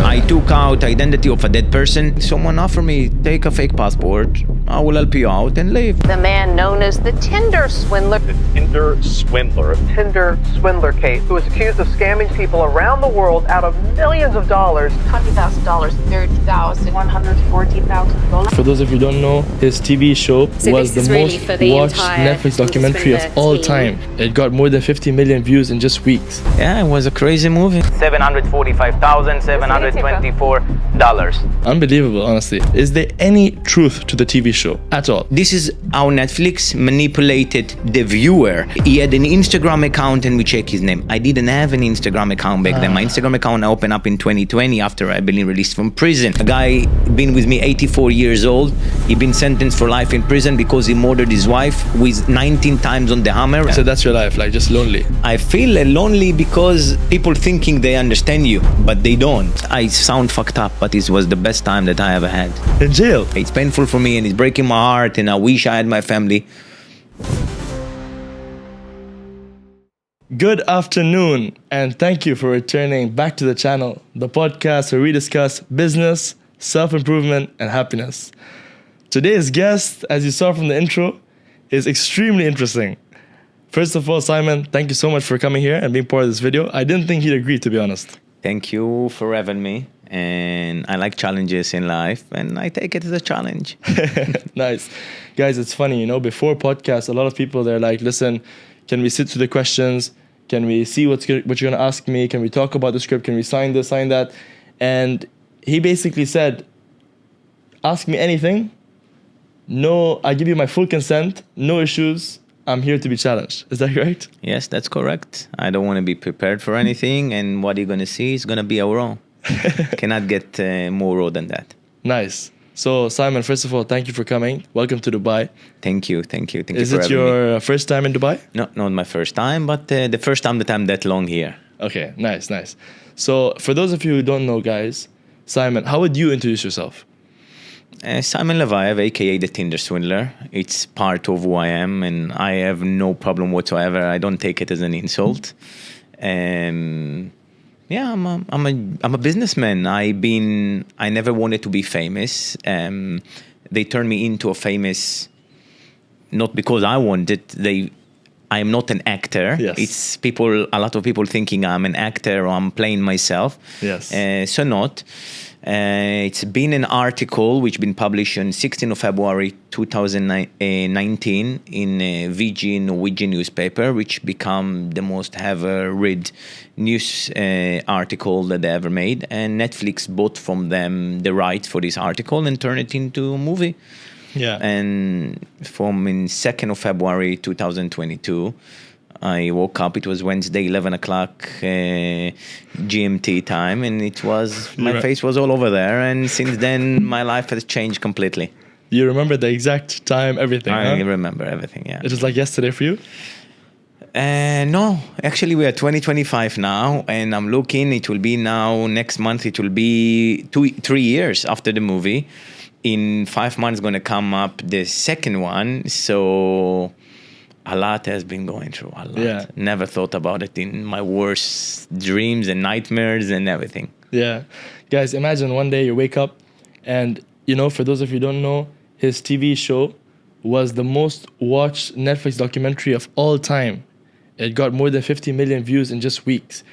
I took out identity of a dead person. Someone offered me, take a fake passport, I will help you out and leave. The man known as the Tinder Swindler. The Tinder Swindler. Tinder Swindler case, who was accused of scamming people around the world out of millions of dollars. $20,000, $30,000, $140,000. For those of you who don't know, his TV show was the most watched Netflix documentary of all time. It got more than 50 million views in just weeks. Yeah, it was a crazy movie. $745,724. Unbelievable, honestly. Is there any truth to the TV show at all? This is how Netflix manipulated the viewer. He had an Instagram account and we check his name. I didn't have an Instagram account back then. My Instagram account opened up in 2020 after I've been released from prison. A guy been with me 84 years old. He been sentenced for life in prison because he murdered his wife with 19 times on the hammer. So that's your life, like just lonely. I feel lonely because people thinking they understand you, but they don't. I sound fucked up, but it was the best time that I ever had. In jail? It's painful for me and it's breaking my heart and I wish I had my family. Good afternoon, and thank you for returning back to the channel, the podcast where we discuss business, self-improvement, and happiness. Today's guest, as you saw from the intro, is extremely interesting. First of all, Simon, thank you so much for coming here and being part of this video. I didn't think he'd agree, to be honest. Thank you for having me. And I like challenges in life and I take it as a challenge. Nice. Guys, it's funny, you know, before podcasts, a lot of people, they're like, listen, can we sit through the questions? Can we see what you're going to ask me? Can we talk about the script? Can we sign this, sign that? And he basically said, ask me anything. No, I give you my full consent. No issues. I'm here to be challenged. Is that correct? Yes, that's correct. I don't want to be prepared for anything. And what you're going to see is going to be a raw. Cannot get more raw than that. Nice. So, Simon, first of all, thank you for coming. Welcome to Dubai. Thank you. Is it your first time in Dubai? No, not my first time, but the first time that I'm that long here. Okay, nice. So, for those of you who don't know, guys, Simon, how would you introduce yourself? Simon Leviev, aka The Tinder Swindler. It's part of who I am, and I have no problem whatsoever. I don't take it as an insult. Yeah, I'm a businessman. I never wanted to be famous. They turned me into a famous, not because I wanted. I am not an actor. Yes. It's a lot of people thinking I'm an actor or I'm playing myself. Yes. So not. It's been an article which been published on 16th of February 2019 in VG Norwegian newspaper, which become the most ever read news article that they ever made. And Netflix bought from them the rights for this article and turned it into a movie. Yeah. And from in 2nd of February 2022, I woke up, it was Wednesday, 11 o'clock GMT time, and my face was all over there, and since then, my life has changed completely. You remember the exact time, everything, I remember everything, yeah. It was like yesterday for you? No, actually we are 2025 now, and I'm looking, it will be now, next month, it will be 3 years after the movie. In 5 months, going to come up the second one, so a lot has been going through, a lot. Yeah. Never thought about it in my worst dreams and nightmares and everything. Yeah. Guys, imagine one day you wake up and, you know, for those of you who don't know, his TV show was the most watched Netflix documentary of all time. It got more than 50 million views in just weeks.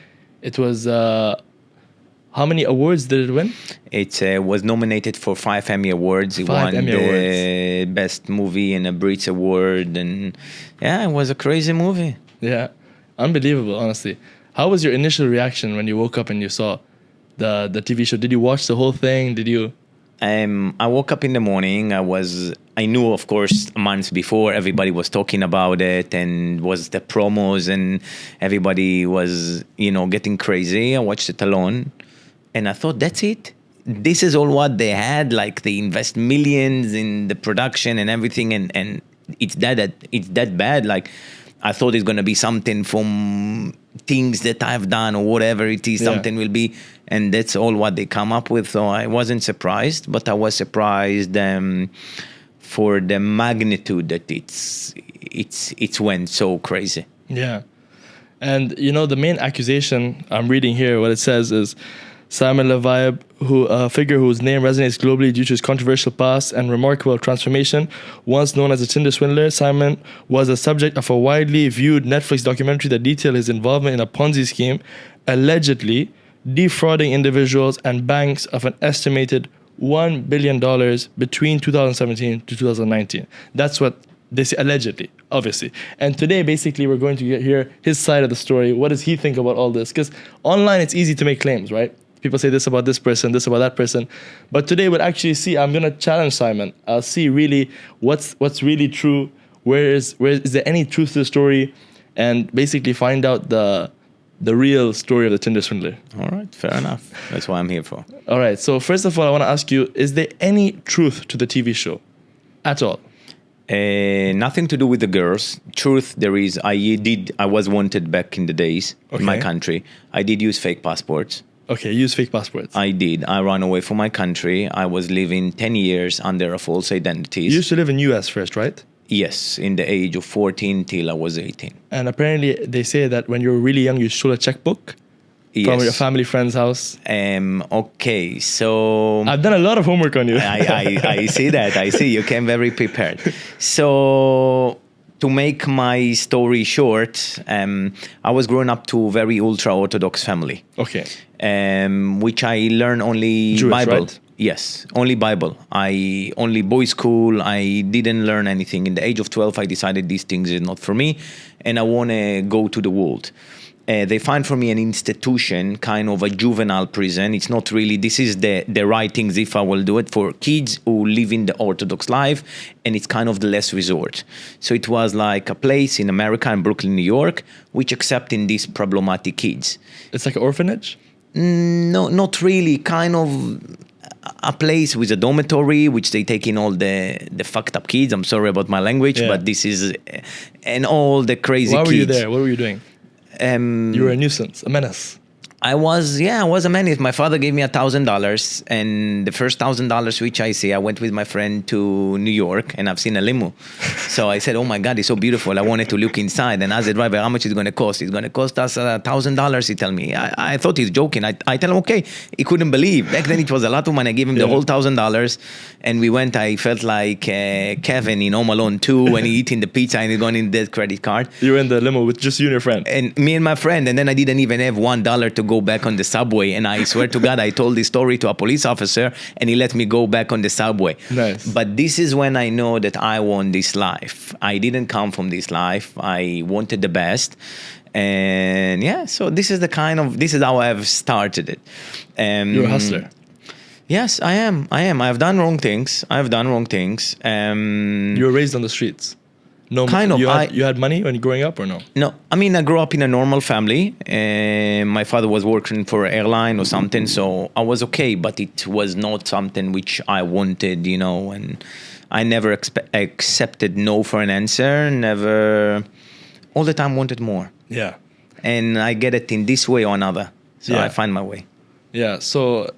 It was, how many awards did it win? It was nominated for 5 Emmy Awards. It 5 won Emmy the Best Movie and a Brits Award. And yeah, it was a crazy movie. Yeah. Unbelievable, honestly. How was your initial reaction when you woke up and you saw the TV show? Did you watch the whole thing? Did you? I woke up in the morning. I knew, of course, months before everybody was talking about it and was the promos and everybody was, getting crazy. I watched it alone and I thought, that's it. This is all what they had. Like they invest millions in the production and everything, and it's that bad. Like I thought it's gonna be something from things that I've done or whatever it is. Something will be, and that's all what they come up with. So I wasn't surprised, but I was surprised for the magnitude that it's went so crazy. Yeah. And the main accusation I'm reading here, what it says is Simon Leviev, a figure whose name resonates globally due to his controversial past and remarkable transformation. Once known as the Tinder Swindler, Simon was the subject of a widely viewed Netflix documentary that detailed his involvement in a Ponzi scheme, allegedly defrauding individuals and banks of an estimated $1 billion between 2017 to 2019. That's what they say, allegedly, obviously. And today, basically, we're going to hear his side of the story. What does he think about all this? Because online, it's easy to make claims, right? People say this about this person, this about that person. But today we'll actually see, I'm going to challenge Simon. I'll see really what's really true. Where is there any truth to the story? And basically find out the real story of the Tinder Swindler. All right, fair enough. That's what I'm here for. All right, so first of all, I want to ask you, is there any truth to the TV show at all? Nothing to do with the girls. Truth, there is. I was wanted back in the days in my country. I did use fake passports. Okay, use fake passports. I did. I ran away from my country. I was living 10 years under a false identity. You used to live in US first, right? Yes, in the age of 14 till I was 18. And apparently they say that when you were really young, you stole a checkbook from your family friend's house. Okay, so... I've done a lot of homework on you. I see that. I see. You came very prepared. So... to make my story short, I was growing up to a very ultra-Orthodox family. Okay. Which I learned only Jewish, Bible. Right? Yes, only Bible. Only boys' school. I didn't learn anything. In the age of 12, I decided these things are not for me, and I want to go to the world. They find for me an institution, kind of a juvenile prison. It's not really, this is the right things if I will do it, for kids who live in the Orthodox life, and it's kind of the last resort. So it was like a place in America, in Brooklyn, New York, which accepting these problematic kids. It's like an orphanage? No, not really. Kind of a place with a dormitory, which they take in all the fucked up kids. I'm sorry about my language, but this is, and all the crazy kids. Why were you there? What were you doing? You were a nuisance, a menace. I was a menace. My father gave me $1,000, and the first $1,000 which I see, I went with my friend to New York, and I've seen a limo. So I said, "Oh my God, it's so beautiful." I wanted to look inside, and as the driver, how much is it going to cost? It's going to cost us $1,000. He tell me. I thought he's joking. I tell him, okay. He couldn't believe. Back then it was a lot of money. I gave him the whole $1,000, and we went. I felt like Kevin in Home Alone 2 when he eating the pizza and he gone in the credit card. You were in the limo with just you and your friend. And me and my friend, and then I didn't even have $1 to go back on the subway, and I swear to God, I told this story to a police officer, and he let me go back on the subway. Nice. But this is when I know that I want this life. I didn't come from this life. I wanted the best, and so this is how I have started it. You're a hustler. Yes, I am. I've done wrong things. You were raised on the streets. No, kind of. You had money when you growing up, or no? No, I mean, I grew up in a normal family. My father was working for an airline or something, so I was okay. But it was not something which I wanted, and I never accepted no for an answer. Never, all the time wanted more. Yeah. And I get it in this way or another. So I find my way. Yeah. So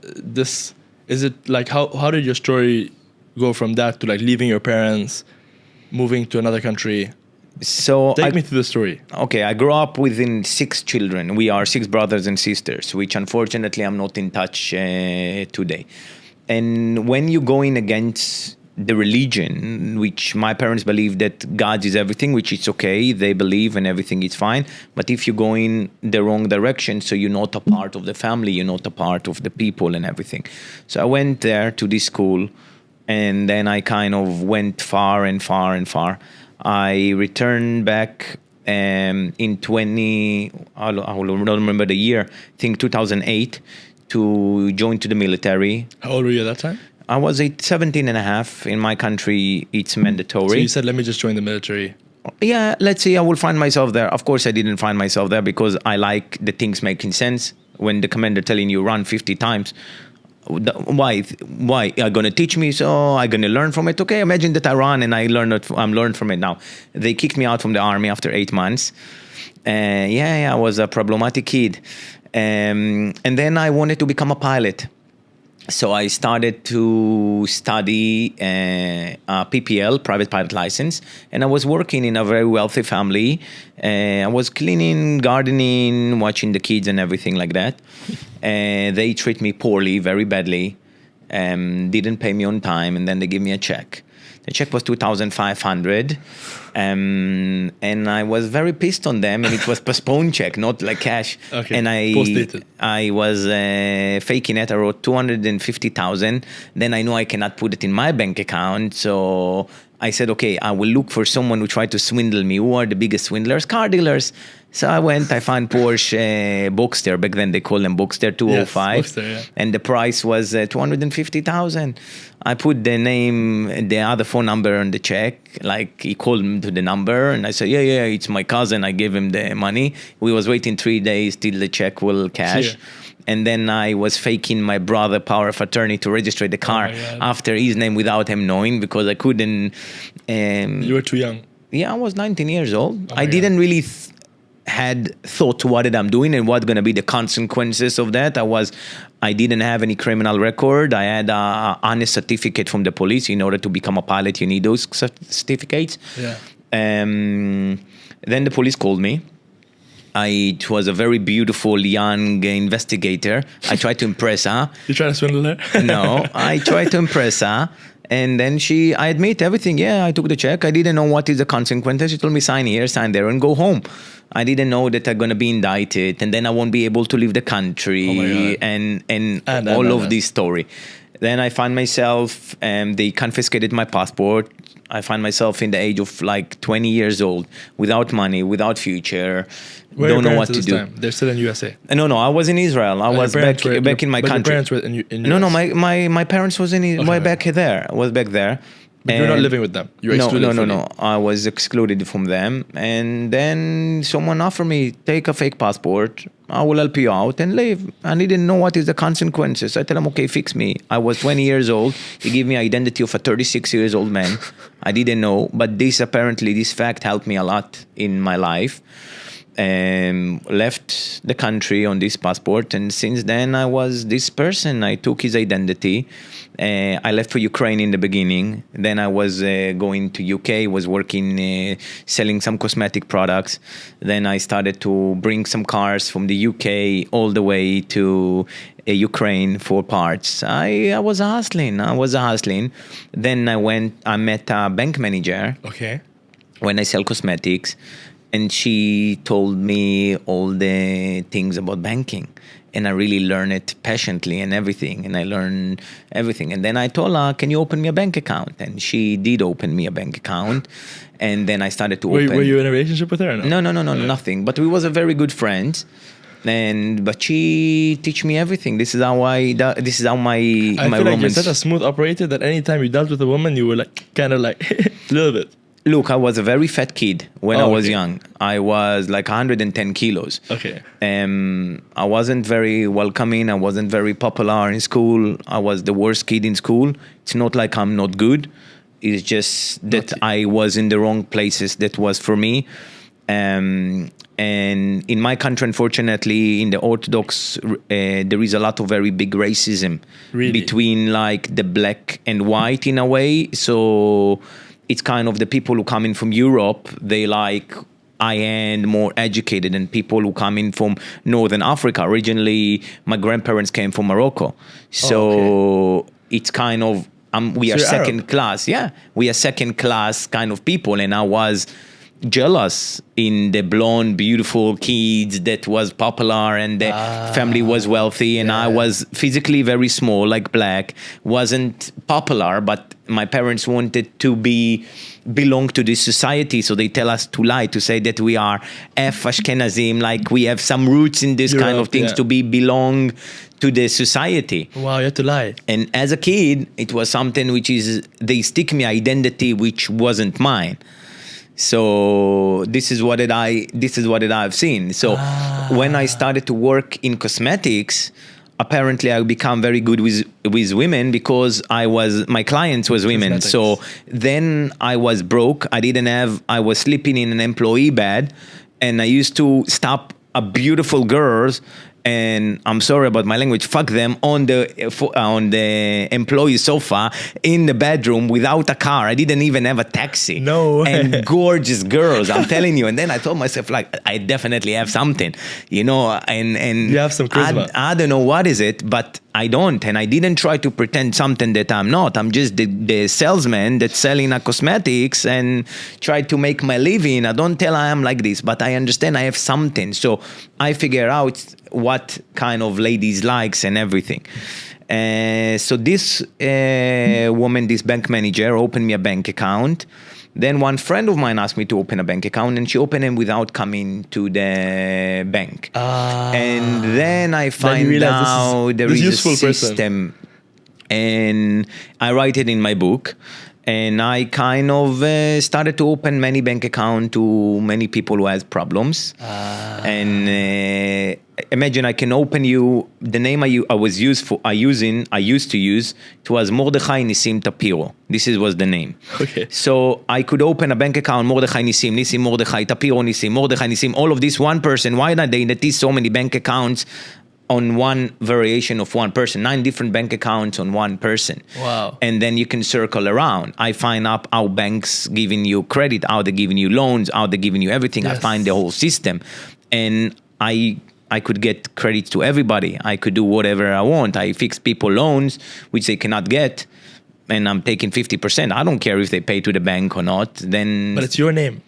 is it like how did your story go from that to like leaving your parents, moving to another country? So take me through the story. Okay, I grew up within 6 children. We are 6 brothers and sisters, which unfortunately I'm not in touch today. And when you go in against the religion, which my parents believe that God is everything, which is okay, they believe and everything is fine. But if you go in the wrong direction, so you're not a part of the family, you're not a part of the people and everything. So I went there to this school, and then I kind of went far and far and far. I returned back in I don't remember the year, I think 2008, to join to the military. How old were you at that time? I was 17 and a half. In my country, it's mandatory. So you said, let me just join the military. Yeah, let's see, I will find myself there. Of course, I didn't find myself there because I like the things making sense. When the commander telling you run 50 times, why are going to teach me, so I'm going to learn from it? Okay, imagine that I run and I'm learned from it now. They kicked me out from the army after 8 months. I was a problematic kid. And then I wanted to become a pilot. So I started to study PPL, private license, and I was working in a very wealthy family. I was cleaning, gardening, watching the kids and everything like that. They treat me poorly, very badly, didn't pay me on time, and then they give me a check. The check was 2,500, and I was very pissed on them, and it was postponed check, not like cash. Okay. And Post-dated. I was faking it. I wrote 250,000. Then I know I cannot put it in my bank account, so I said, okay, I will look for someone who tried to swindle me. Who are the biggest swindlers? Car dealers. So I went, I found Porsche Boxster. Back then they called them Boxster 205. Yes, Boxster, yeah. And the price was 250,000. I put the name, the other phone number on the check. Like he called me to the number and I said, yeah, it's my cousin. I gave him the money. We was waiting 3 days till the check will cash. Yeah. And then I was faking my brother power of attorney to register the car after his name without him knowing because I couldn't. You were too young. Yeah, I was 19 years old. Oh I didn't really had thought what I'm doing and what going to be the consequences of that. I didn't have any criminal record. I had a honest certificate from the police. In order to become a pilot, you need those certificates. Yeah. Then the police called me. It was a very beautiful young investigator. I tried to impress her. You trying to swindle her? No, I tried to impress her. And then I admit everything. Yeah, I took the check. I didn't know what is the consequences. She told me sign here, sign there, and go home. I didn't know that I'm going to be indicted and then I won't be able to leave the country and all of this story. Then I find myself, they confiscated my passport. I find myself in the age of like 20 years old, without money, without future, don't know what to do. Time? They're still in USA. No, I was in Israel. I was back in my country. Your parents were in US. No, my parents was back there. I was back there. But you're not living with them. You're excluded. No. I was excluded from them. And then someone offered me, take a fake passport. I will help you out and leave. I didn't know what is the consequences. I tell him, okay, fix me. I was 20 years old. He gave me identity of a 36 years old man. I didn't know. But this fact helped me a lot in my life. Left the country on this passport. And since then, I was this person. I took his identity. I left for Ukraine in the beginning. Then I was going to UK, was working, selling some cosmetic products. Then I started to bring some cars from the UK all the way to Ukraine for parts. I was hustling. Then I met a bank manager. Okay. When I sell cosmetics. And she told me all the things about banking. And I really learned it passionately and everything. And I learned everything. And then I told her, can you open me a bank account? And she did open me a bank account. And then I started to open. Were you in a relationship with her or no? No, nothing. But we was a very good friends. But she teach me everything. This is how my I feel like you're such a smooth operator that anytime you dealt with a woman, you were like, kind of like, a little bit. Look, I was a very fat kid when I was young. I was like 110 kilos. Okay. I wasn't very welcoming. I wasn't very popular in school. I was the worst kid in school. It's not like I'm not good. It's just that I was in the wrong places. That was for me. And in my country, unfortunately, in the Orthodox, there is a lot of very big racism between like the black and white in a way. So it's kind of the people who come in from Europe, they like high-end, more educated than people who come in from Northern Africa. Originally, my grandparents came from Morocco. So it's kind of, we are second class. Yeah, we are second class kind of people. And I was jealous in the blonde, beautiful kids that was popular and the family was wealthy. And I was physically very small, like black, wasn't popular, but my parents wanted to belong to this society. So they tell us to lie, to say that we are Ashkenazim, like we have some roots in this kind of things to belong to the society. Wow, you had to lie. And as a kid, it was something which is, they stick me identity which wasn't mine. So this is what I've seen. So when I started to work in cosmetics, apparently I become very good with women because my clients was women. Cosmetics. So then I was broke. I was sleeping in an employee bed, and I used to stop a beautiful girls and I'm sorry about my language, fuck them on the employee sofa in the bedroom without a car. I didn't even have a taxi. No way. And gorgeous girls, I'm telling you. And then I told myself, like, I definitely have something, you know, and You have some charisma. I don't know what is it, but I don't. And I didn't try to pretend something that I'm not. I'm just the salesman that's selling cosmetics and try to make my living. I don't tell I am like this, but I understand I have something. So I figure out what kind of ladies likes and everything. So this woman, this bank manager, opened me a bank account. Then one friend of mine asked me to open a bank account, and she opened it without coming to the bank. And then I find out there is a system, and I write it in my book. And I kind of started to open many bank accounts to many people who has problems. And imagine I can open you the name I used to use. It was Mordechai Nisim Tapiro. This was the name. Okay. So I could open a bank account, Mordechai Nisim, Nisim Mordechai, Tapiro Nisim, Mordechai Nisim, all of this one person. Why not they need so many bank accounts on one variation of one person, 9 different bank accounts on one person. Wow. And then you can circle around. I find out how banks giving you credit, how they're giving you loans, how they're giving you everything. Yes. I find the whole system. And I could get credit to everybody. I could do whatever I want. I fix people loans, which they cannot get, and I'm taking 50%. I don't care if they pay to the bank or not. Then, But it's your name.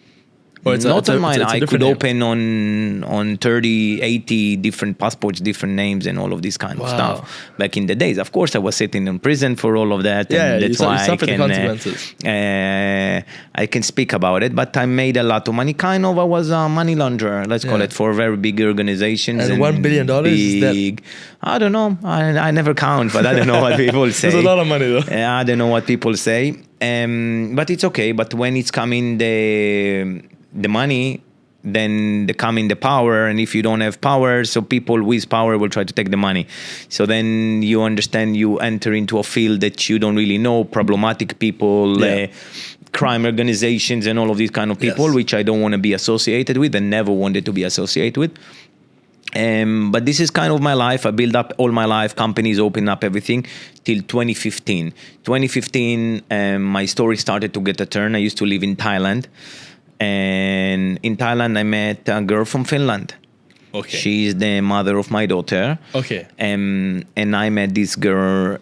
Or it's not on mine. it's a I could different open on 30, 80 different passports, different names, and all of this kind of stuff. Back in the days, of course, I was sitting in prison for all of that, Yeah, and that's why you suffered the consequences. I can speak about it. But I made a lot of money. Kind of, I was a money launderer, let's call it, for very big organizations. And $1 billion is that? I don't know. I never count, but I don't know what people say. It's a lot of money, though. I don't know what people say. But it's okay. But when it's coming the money, then they come in the power, and if you don't have power, so people with power will try to take the money. So then you understand you enter into a field that you don't really know, problematic people, crime organizations, and all of these kind of people, which I don't want to be associated with and never wanted to be associated with. But this is kind of my life. I built up all my life, companies, opened up everything till 2015. 2015, my story started to get a turn. I used to live in Thailand. And in Thailand, I met a girl from Finland. Okay. She's the mother of my daughter. Okay. And I met this girl.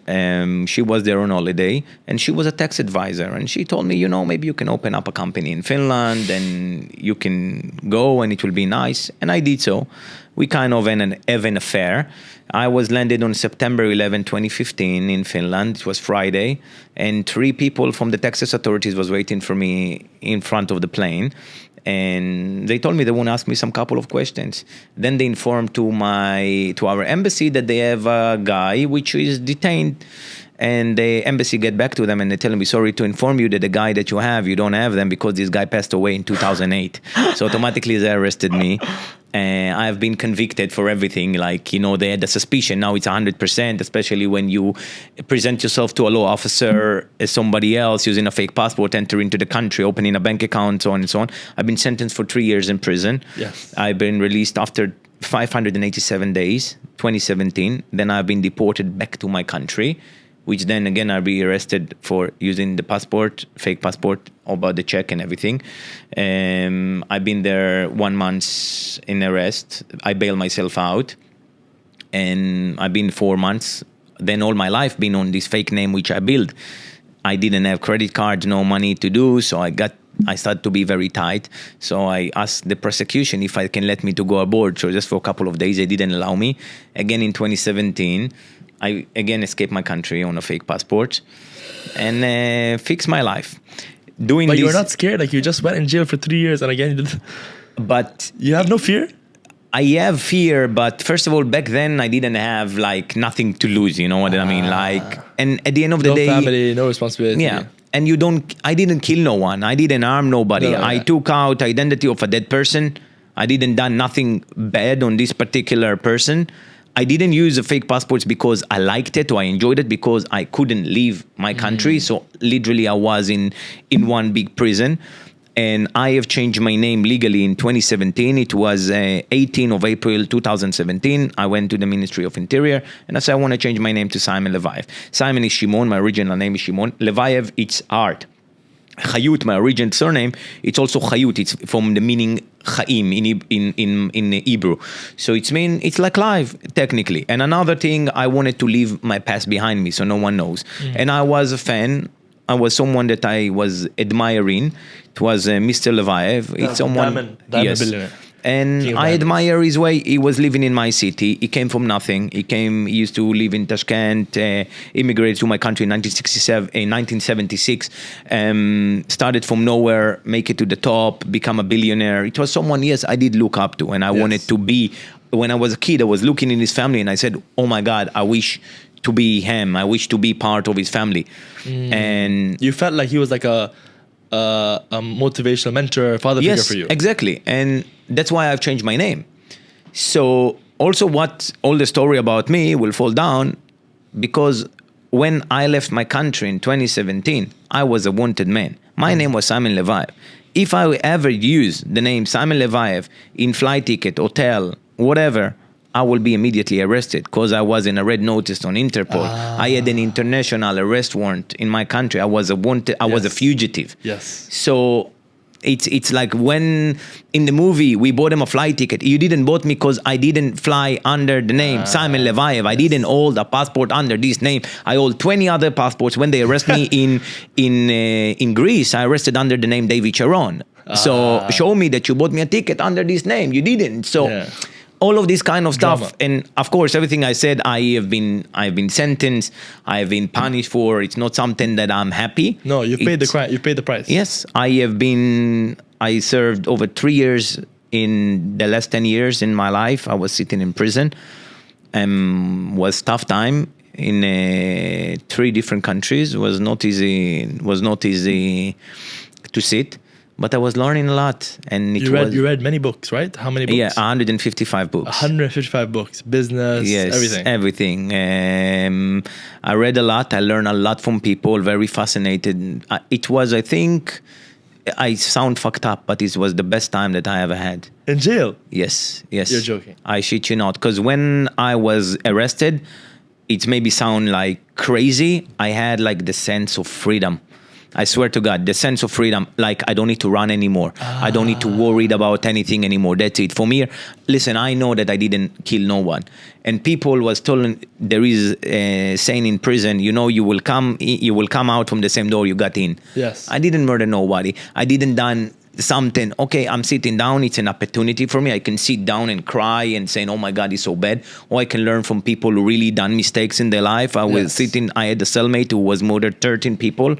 She was there on holiday, and she was a tax advisor. And she told me, maybe you can open up a company in Finland, and you can go, and it will be nice. And I did so. We kind of have an affair. I was landed on September 11, 2015 in Finland. It was Friday, and 3 people from the Texas authorities was waiting for me in front of the plane. And they told me they want to ask me some couple of questions. Then they informed to our embassy that they have a guy which is detained. And the embassy get back to them and they tell me, sorry to inform you that the guy that you don't have them because this guy passed away in 2008. So automatically they arrested me. I've been convicted for everything. They had a suspicion. Now it's 100%, especially when you present yourself to a law officer as somebody else using a fake passport, enter into the country, opening a bank account, so on and so on. I've been sentenced for 3 years in prison. Yes. I've been released after 587 days, 2017. Then I've been deported back to my country, which then again I'll be arrested for using the passport, fake passport, about the check and everything. I've been there 1 month in arrest. I bailed myself out, and I've been 4 months. Then all my life been on this fake name which I built. I didn't have credit cards, no money to do, so I started to be very tight. So I asked the prosecution if I can let me to go aboard. So just for a couple of days, they didn't allow me. Again in 2017. I again escaped my country on a fake passport and fixed my life. But you're not scared? You just went in jail for 3 years and again you did. But you have no fear? I have fear, but first of all, back then I didn't have nothing to lose, you know what I mean? And at the end of the day... No family, no responsibility. Yeah. And I didn't kill no one. I didn't harm nobody. No, I took out identity of a dead person. I didn't done nothing bad on this particular person. I didn't use the fake passports because I liked it or I enjoyed it, because I couldn't leave my country. So literally I was in one big prison. And I have changed my name legally in 2017. It was 18 of April 2017. I went to the Ministry of Interior and I said, I want to change my name to Simon Leviev. Simon is Shimon. My original name is Shimon. Leviev, it's art. Chayut, my original surname, it's also Chayut. It's from the meaning Chaim in Hebrew. So it's like life, technically. And another thing, I wanted to leave my past behind me so no one knows. And I was a fan. I was someone that I was admiring. It was Mr. Leviev. It's someone, diamond yes. billionaire. And I admire his way. He was living in my city. He came from nothing. He used to live in Tashkent, immigrated to my country in 1976, started from nowhere, make it to the top, become a billionaire. It was someone, yes, I did look up to, and I wanted to be. When I was a kid, I was looking in his family and I said, oh my God, I wish to be him. I wish to be part of his family. And you felt like he was like a motivational mentor, father figure for you. Exactly. And that's why I've changed my name. So also all the story about me will fall down because when I left my country in 2017, I was a wanted man. My name was Simon Leviev. If I ever use the name Simon Leviev in flight ticket, hotel, whatever, I will be immediately arrested because I was in a red notice on Interpol. I had an international arrest warrant in my country. I was a wanted. I was a fugitive. Yes. So it's like when in the movie we bought him a flight ticket. You didn't bought me because I didn't fly under the name Simon Leviev. I didn't hold a passport under this name. I hold 20 other passports. When they arrest me in Greece, I arrested under the name David Sharon. So show me that you bought me a ticket under this name. You didn't. So. Yeah. All of this kind of stuff, Drama. and of course, everything I said, I've been sentenced, I've been punished for. It's not something that I'm happy. No, you paid the crime. You paid the price. Yes, I served over 3 years in the last 10 years in my life. I was sitting in prison. Was tough time in 3 different countries. Was not easy to sit. But I was learning a lot, and you read many books, right? How many books? Yeah, 155 books. 155 books, business, yes, everything. I read a lot. I learned a lot from people. Very fascinated. It was, I think, I sound fucked up, but it was the best time that I ever had. In jail? Yes. You're joking. I shit you not, because when I was arrested, it maybe sound like crazy. I had like the sense of freedom. I swear to God, the sense of freedom, like I don't need to run anymore. I don't need to worry about anything anymore. That's it. For me, listen, I know that I didn't kill no one. And people was told, there is a saying in prison, you will come out from the same door you got in. Yes. I didn't murder nobody. I didn't done something. Okay, I'm sitting down. It's an opportunity for me. I can sit down and cry and say, oh my God, it's so bad. Or I can learn from people who really done mistakes in their life. I was sitting, I had a cellmate who was murdered 13 people.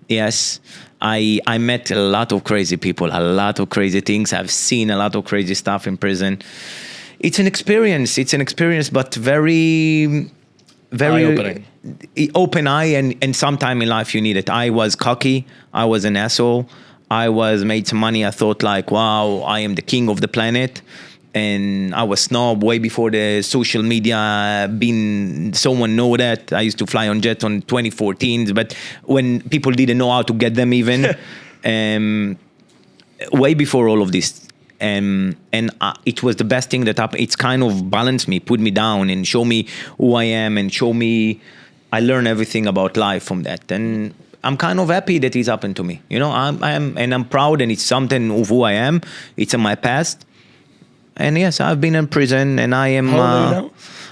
Yes, I met a lot of crazy people, a lot of crazy things. I've seen a lot of crazy stuff in prison. It's an experience, but very, very eye-opening. Open eye, and sometime in life you need it. I was cocky. I was an asshole. I made some money. I thought like, wow, I am the king of the planet. And I was snob way before the social media someone know that. I used to fly on jets on 2014, but when people didn't know how to get them even, way before all of this. And it was the best thing that happened. It's kind of balanced me, put me down and show me who I am and show me, I learned everything about life from that. And I'm kind of happy that it's happened to me. I'm proud, and it's something of who I am. It's in my past. And yes, I've been in prison, and I am. How old are you now?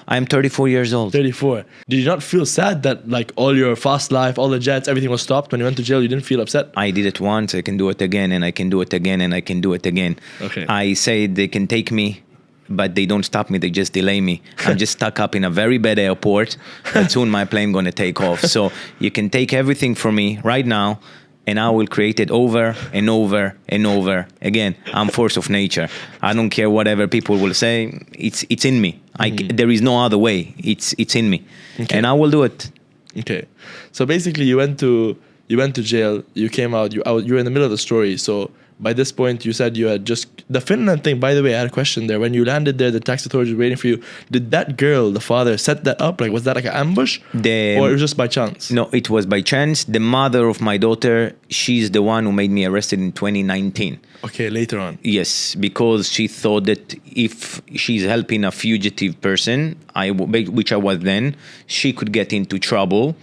I'm 34 years old. 34. Did you not feel sad that like all your fast life, all the jets, everything was stopped when you went to jail? You didn't feel upset? I did it once. I can do it again, and I can do it again, and I can do it again. Okay. I say they can take me, but they don't stop me. They just delay me. I'm just stuck up in a very bad airport. But soon my plane gonna take off. So you can take everything from me right now, and I will create it over and over and over again. I'm force of nature. I don't care whatever people will say. It's in me. There is no other way. It's in me, and I will do it. Okay, so basically you went to jail. You came out. You were in the middle of the story. So by this point, you said you had just the Finland thing. By the way, I had a question there. When you landed there, the tax authorities were waiting for you. Did that girl, the father, set that up? Like, was that like an ambush, or it was just by chance? No, it was by chance. The mother of my daughter, she's the one who made me arrested in 2019. Okay, later on. Yes, because she thought that if she's helping a fugitive person, which I was then, she could get into trouble,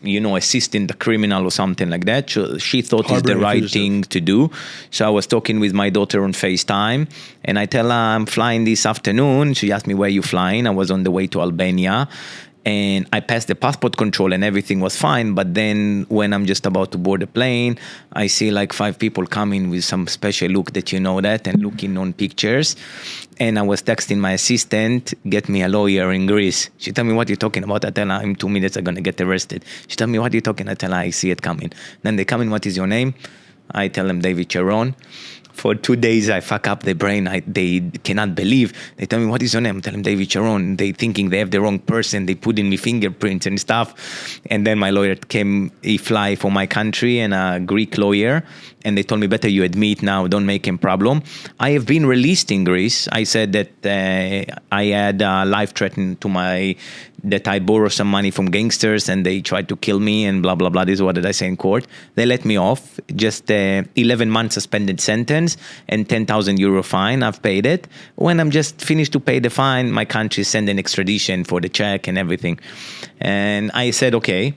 assisting the criminal or something like that. So she thought it's the right thing to do. So I was talking with my daughter on FaceTime, and I tell her I'm flying this afternoon. She asked me, where are you flying? I was on the way to Albania. And I passed the passport control and everything was fine. But then when I'm just about to board the plane, I see like 5 people coming with some special look that and looking on pictures. And I was texting my assistant, get me a lawyer in Greece. She told me, what are you talking about? I tell her, in 2 minutes I'm going to get arrested. She told me, what are you talking? I tell her, I see it coming. Then they come in, what is your name? I tell them David Charon. For 2 days, I fuck up their brain. They cannot believe. They tell me, what is your name? I tell them David Charon. They thinking they have the wrong person. They put in me fingerprints and stuff. And then my lawyer he fly for my country, and a Greek lawyer. And they told me, better you admit now, don't make him problem. I have been released in Greece. I said that I had a life threatened that I borrowed some money from gangsters and they tried to kill me and blah, blah, blah. This is what did I say in court. They let me off, just 11 months suspended sentence and 10,000 euro fine. I've paid it. When I'm just finished to pay the fine, my country sent an extradition for the check and everything. And I said, okay.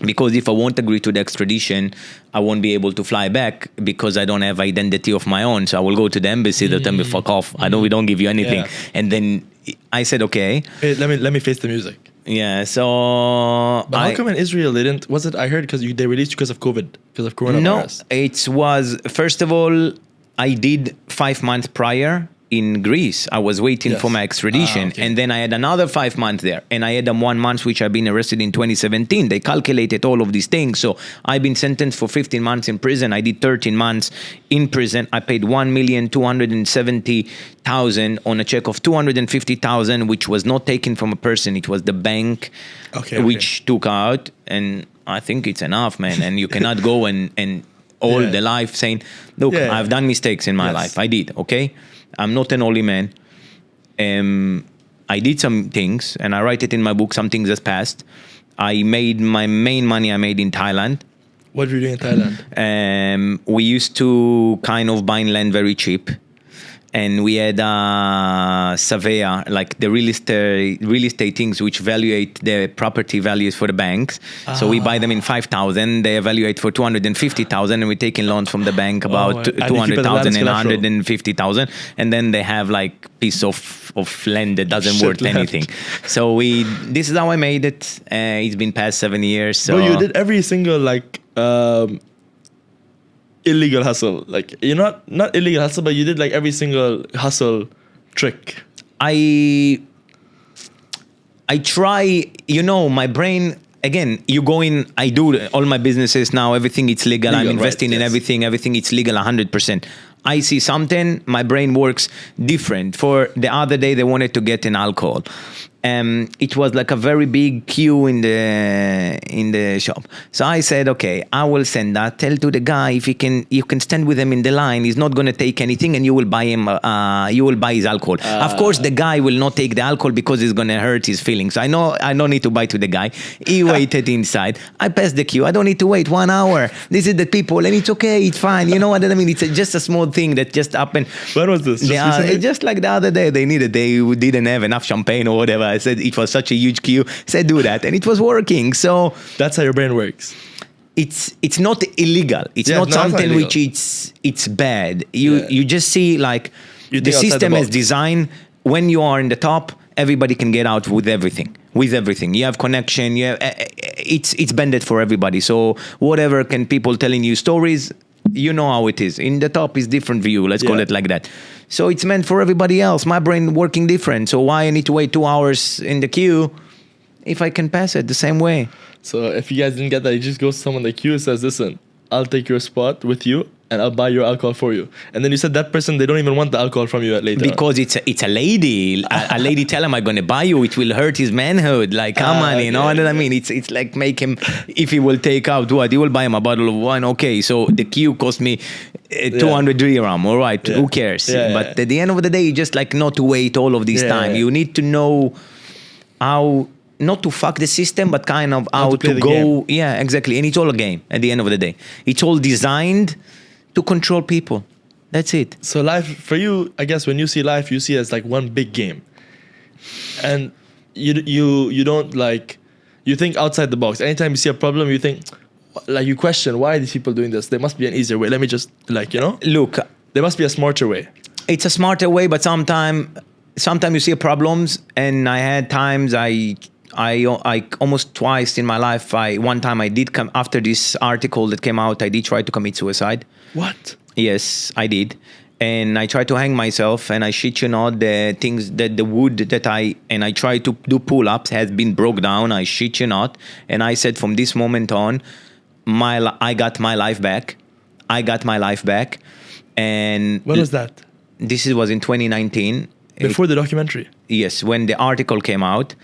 Because if I won't agree to the extradition, I won't be able to fly back because I don't have identity of my own. So I will go to the embassy. They'll tell me, fuck off. We don't give you anything. Yeah. And then I said, okay. Hey, let me face the music. Yeah, so... But how come in Israel they didn't... Was it, I heard, because they released because of COVID, because of coronavirus? No, it was... First of all, I did 5 months prior in Greece. I was waiting for my extradition. Okay. And then I had another 5 months there. And I had 1 month, which I've been arrested in 2017. They calculated all of these things. So I've been sentenced for 15 months in prison. I did 13 months in prison. I paid 1,270,000 on a check of 250,000, which was not taken from a person. It was the bank which took out. And I think it's enough, man. And you cannot go and all the life saying, look, I've done mistakes in my life. I did, okay? I'm not an holy man. I did some things, and I write it in my book, some things that's passed. I made my main money I made in Thailand. What were you doing in Thailand? We used to kind of buy land very cheap. And we had a surveyor, like the real estate things which evaluate the property values for the banks. So we buy them in 5,000, they evaluate for 250,000, and we're taking loans from the bank about 200,000 and 150,000. And then they have like piece of land that doesn't worth anything. So this is how I made it. It's been past 7 years. So you did every single illegal hustle, like you're not illegal hustle, but you did like every single hustle trick. I try, my brain, again, you go in, I do all my businesses now, everything it's legal. I'm investing in everything it's legal 100%. I see something, my brain works different. For the other day, they wanted to get an alcohol. It was like a very big queue in the shop. So I said, okay, I will send that. Tell to the guy if you can stand with him in the line. He's not going to take anything, and you will buy him. You will buy his alcohol. Of course, the guy will not take the alcohol because it's going to hurt his feelings. So I know I don't need to buy to the guy. He waited inside. I passed the queue. I don't need to wait 1 hour. This is the people, and it's okay. It's fine. You know what I mean? It's just a small thing that just happened. When was this? Just like the other day, they didn't have enough champagne or whatever. I said it was such a huge queue. I said do that, and it was working. So that's how your brain works. It's not illegal. It's not something which it's bad. You just see like the system is designed. When you are in the top, everybody can get out with everything. You have connection. It's bended for everybody. So whatever can people telling you stories. You know how it is. In the top is different view. Let's call it like that. So it's meant for everybody else. My brain working different. So why I need to wait 2 hours in the queue if I can pass it the same way? So if you guys didn't get that, you just go to someone in the queue and says, listen, I'll take your spot with you and I'll buy your alcohol for you. And then you said that person, they don't even want the alcohol from you later. Because it's a lady. A lady tell him, I'm going to buy you. It will hurt his manhood. Like, come on, you know what I mean? It's like make him, if he will take out what? He will buy him a bottle of wine. Okay, so the queue cost me 200 dirham. All right, who cares? But at the end of the day, you just like not to wait all of this time. You need to know how, not to fuck the system, but kind of how to go. Game. Yeah, exactly. And it's all a game at the end of the day. It's all designed to control people. That's it. So life, for you, I guess when you see life, you see it as like one big game. And you don't like, you think outside the box. Anytime you see a problem, you think, like you question, why are these people doing this? There must be an easier way. Let me just like, you know? Look. There must be a smarter way. It's a smarter way, but sometimes you see problems, and I had times I almost twice in my life, one time I did come, after this article that came out, I did try to commit suicide. What? Yes, I did. And I tried to hang myself, and I shit you not, the things that the wood that I tried to do pull-ups has been broke down. I shit you not. And I said from this moment on, I got my life back. And when was that? This was in 2019. Before the documentary? Yes, when the article came out.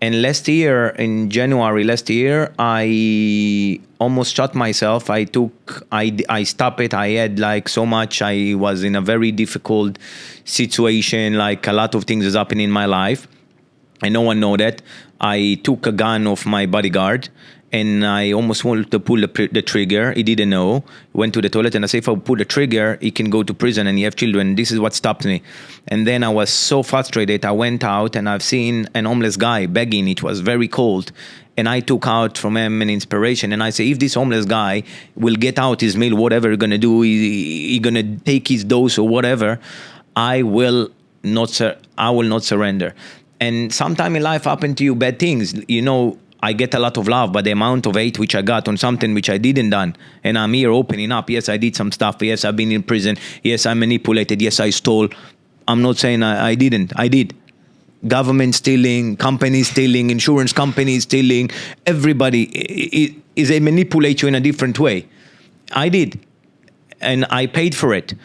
And in January last year, I almost shot myself. I stopped it. I had like so much. I was in a very difficult situation. Like a lot of things is happening in my life. And no one know that. I took a gun off my bodyguard. And I almost wanted to pull the trigger. He didn't know. Went to the toilet, and I said, if I pull the trigger, he can go to prison and he have children. This is what stopped me. And then I was so frustrated. I went out, and I've seen an homeless guy begging. It was very cold. And I took out from him an inspiration. And I say, if this homeless guy will get out his meal, whatever he's going to do, he going to take his dose or whatever, I will not surrender. And sometime in life happen to you bad things. You know, I get a lot of love, but the amount of hate which I got on something which I didn't done, and I'm here opening up. Yes, I did some stuff. Yes, I've been in prison. Yes, I manipulated. Yes, I stole. I'm not saying I didn't. I did. Government stealing, companies stealing, insurance companies stealing. Everybody is they manipulate you in a different way. I did, and I paid for it.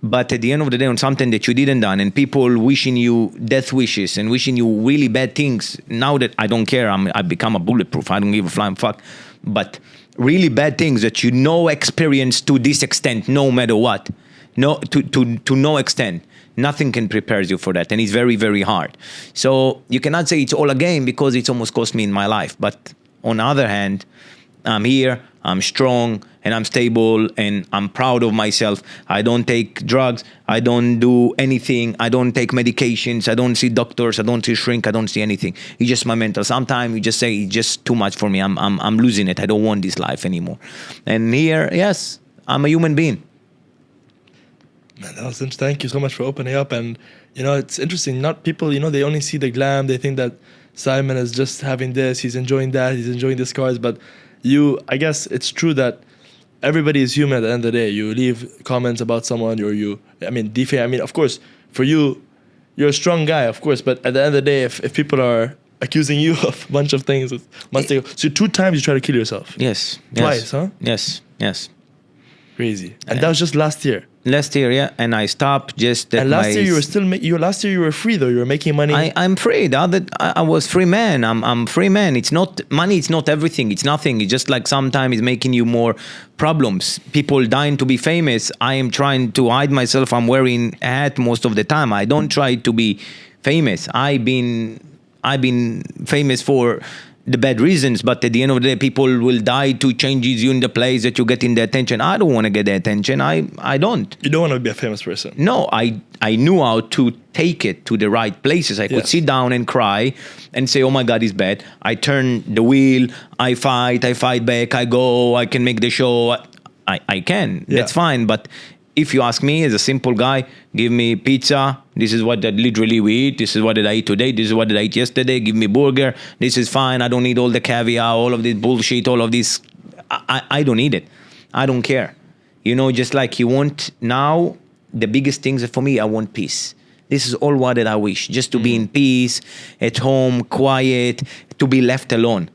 But at the end of the day, on something that you didn't done, and people wishing you death wishes and wishing you really bad things. Now that I don't care, I've become a bulletproof. I don't give a flying fuck. But really bad things that you know experience to this extent, no matter what, no to no extent, nothing can prepare you for that, and it's very, very hard. So you cannot say it's all a game because it's almost cost me in my life. But on the other hand, I'm here, I'm strong, and I'm stable, and I'm proud of myself. I don't take drugs. I don't do anything. I don't take medications. I don't see doctors. I don't see shrink. I don't see anything. It's just my mental. Sometimes you just say it's just too much for me. I'm losing it. I don't want this life anymore. And here, yes, I'm a human being. Man, that was interesting. Thank you so much for opening up. And, you know, it's interesting. Not people, you know, they only see the glam. They think that Simon is just having this. He's enjoying that. He's enjoying the scars. But I guess it's true that everybody is human at the end of the day. You leave comments about someone, defame. I mean, of course, for you, you're a strong guy, of course. But at the end of the day, if people are accusing you of a bunch of things, it must take. So 2 times you try to kill yourself. Yes. Twice, huh? Yes. Crazy. And that was just last year. Last year, yeah, and I stopped just that. And last year you were still last year you were free though. You were making money. I'm free. I was free man. I'm free man. It's not money. It's not everything. It's nothing. It's just like sometimes it's making you more problems. People dying to be famous. I am trying to hide myself. I'm wearing a hat most of the time. I don't try to be famous. I've been famous for the bad reasons, but at the end of the day, people will die to changes you in the place that you get in the attention. I don't want to get the attention. I don't. You don't want to be a famous person. No, I knew how to take it to the right places. I could sit down and cry and say, oh my God, it's bad. I turn the wheel, I fight back, I go, I can make the show. I can. Yeah. That's fine. But if you ask me as a simple guy, give me pizza. This is what literally we eat. This is what did I eat today. This is what did I eat yesterday. Give me burger. This is fine. I don't need all the caviar, all of this bullshit, all of this. I don't need it. I don't care. You know, just like you want now, the biggest things for me, I want peace. This is all what that I wish. Just to be in peace, at home, quiet, to be left alone.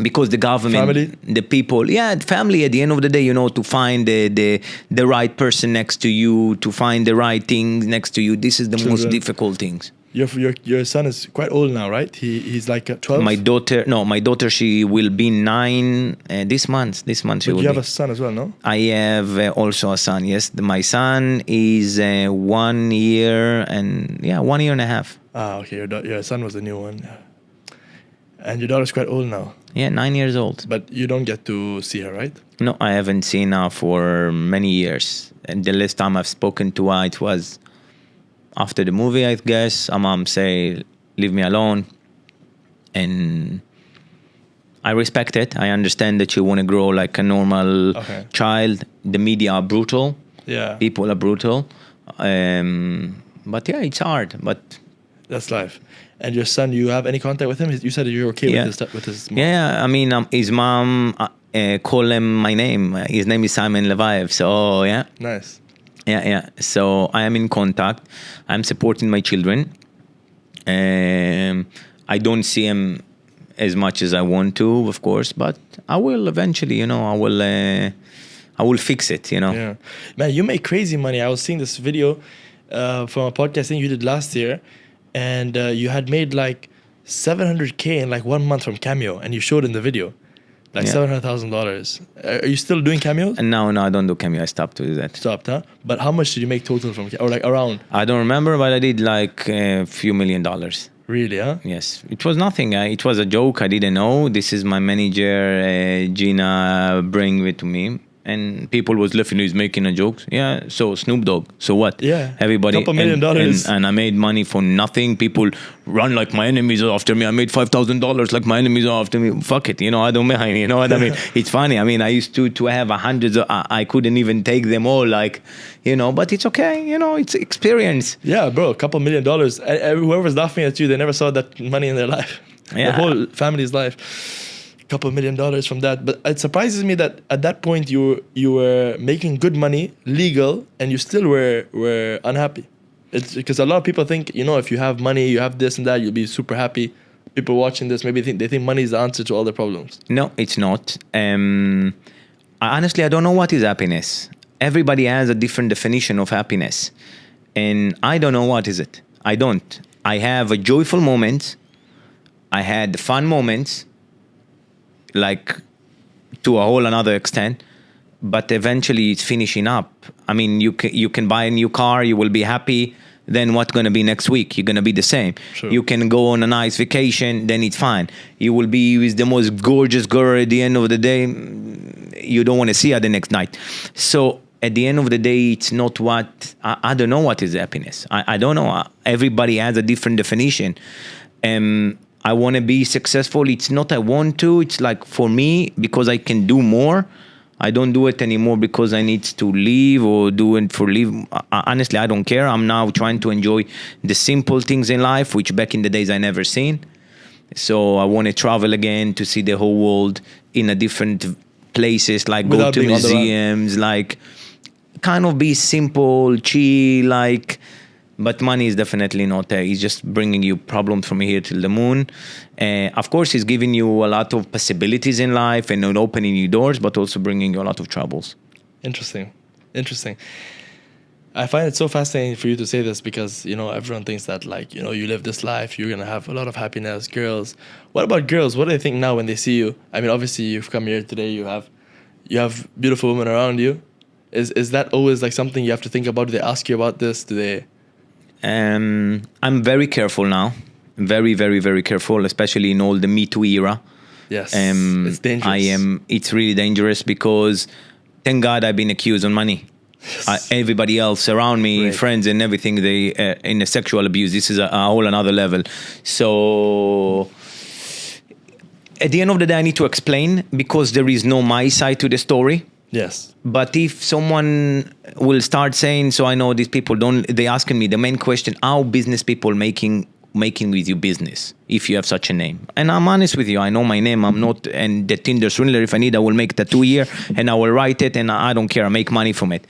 because the government, Family? the people, family. At the end of the day, to find the right person next to you, to find the right things next to you. This is the most Children. difficult things. Your son is quite old now, right? He's like 12. My daughter, she will be 9 this month. This month she But will you have be. a son as well, no? I have also a son. Yes, my son is 1 year and 1 year and a half. Ah, okay. Your son was the new one. And your daughter's quite old now. Yeah, 9 years old. But you don't get to see her, right? No, I haven't seen her for many years. And the last time I've spoken to her, it was after the movie, I guess. Her mom say, leave me alone. And I respect it. I understand that you want to grow like a normal child. The media are brutal. Yeah. People are brutal. But yeah, it's hard. But That's life. And your son, you have any contact with him? You said you're okay with his mom. Yeah, I mean, his mom call him my name. His name is Simon Leviev. So yeah. Nice. Yeah. So I am in contact. I'm supporting my children. I don't see him as much as I want to, of course, but I will eventually. I will fix it. Yeah, man, you make crazy money. I was seeing this video from a podcast thing you did last year, and you had made like $700K in like 1 month from Cameo, and you showed in the video. Like $700,000. Are you still doing cameos? And no, I don't do Cameo. I stopped to do that. Stopped, huh? But how much did you make total from, or like around? I don't remember, but I did like a few $1 million. Really, huh? Yes, it was nothing. It was a joke. I didn't know. This is my manager, Gina, bring it to me. And people was laughing, he's making a joke. Yeah, so Snoop Dogg. So what? Yeah, everybody. $2 million. And I made money for nothing. People run like my enemies are after me. I made $5,000 like my enemies are after me. Fuck it, I don't mind. You know what I mean? It's funny. I mean, I used to have hundreds. I couldn't even take them all. Like, but it's okay. It's experience. Yeah, bro, a couple $1 million. Whoever's laughing at you, they never saw that money in their life. Yeah. The whole family's life. Couple $1 million from that, but it surprises me that at that point you were making good money, legal, and you still were unhappy. It's because a lot of people think if you have money, you have this and that, you'll be super happy. People watching this maybe they think money is the answer to all their problems. No, it's not. Honestly, I don't know what is happiness. Everybody has a different definition of happiness, and I don't know what is it. I don't. I have a joyful moment. I had fun moments. Like to a whole another extent, but eventually it's finishing up. I mean, you can buy a new car, you will be happy. Then what's going to be next week? You're going to be the same. Sure. You can go on a nice vacation, then it's fine. You will be with the most gorgeous girl at the end of the day. You don't want to see her the next night. So at the end of the day, it's not what, I don't know what is happiness. I don't know. Everybody has a different definition. I want to be successful. It's not I want to. It's like for me, because I can do more. I don't do it anymore because I need to leave or do it for leave. Honestly, I don't care. I'm now trying to enjoy the simple things in life, which back in the days I never seen. So I want to travel again to see the whole world in a different places, like Without go to being on the run. museums, like kind of be simple, chill, like. But money is definitely not there. It's just bringing you problems from here till the moon. Of course, it's giving you a lot of possibilities in life and opening new doors, but also bringing you a lot of troubles. Interesting. I find it so fascinating for you to say this because, everyone thinks that like, you live this life, you're going to have a lot of happiness, girls. What about girls? What do they think now when they see you? I mean, obviously you've come here today, you have beautiful women around you. Is that always like something you have to think about? Do they ask you about this? Do they... I'm very careful now. Very, very, very careful, especially in all the Me Too era. Yes, it's dangerous. It's really dangerous because thank God I've been accused on money. Everybody else around me, Right. friends and everything, they in a sexual abuse. This is a whole another level. So at the end of the day, I need to explain because there is no my side to the story. Yes. But if someone will start saying, so I know these people they asking me the main question, how business people making with you business, if you have such a name. And I'm honest with you, I know my name, I'm not, and the Tinder Swindler, if I need, I will make a tattoo here and I will write it and I don't care, I make money from it.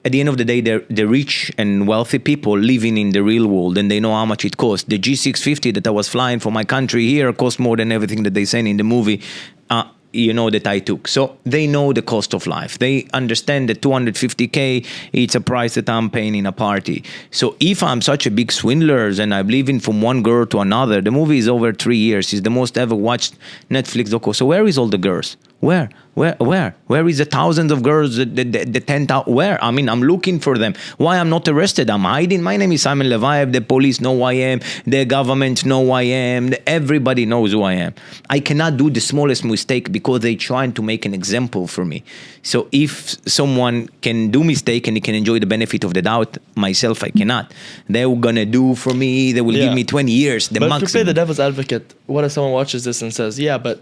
at the end of the day, the rich and wealthy people living in the real world, and they know how much it costs. The G650 that I was flying for my country here cost more than everything that they send in the movie, that I took. So they know the cost of life. They understand that 250K, it's a price that I'm paying in a party. So if I'm such a big swindler and I'm living from one girl to another, the movie is over 3 years. It's the most ever watched Netflix docu. So where is all the girls? Where is the thousands of girls, the 10,000? Where? I mean, I'm looking for them. Why I'm not arrested? I'm hiding. My name is Simon Leviev. The police know who I am. The government know who I am. Everybody knows who I am. I cannot do the smallest mistake because they're trying to make an example for me. So if someone can do mistake and he can enjoy the benefit of the doubt, myself, I cannot. They're going to do for me, they will give me 20 years, the but maximum. to play the devil's advocate, what if someone watches this and says, yeah, but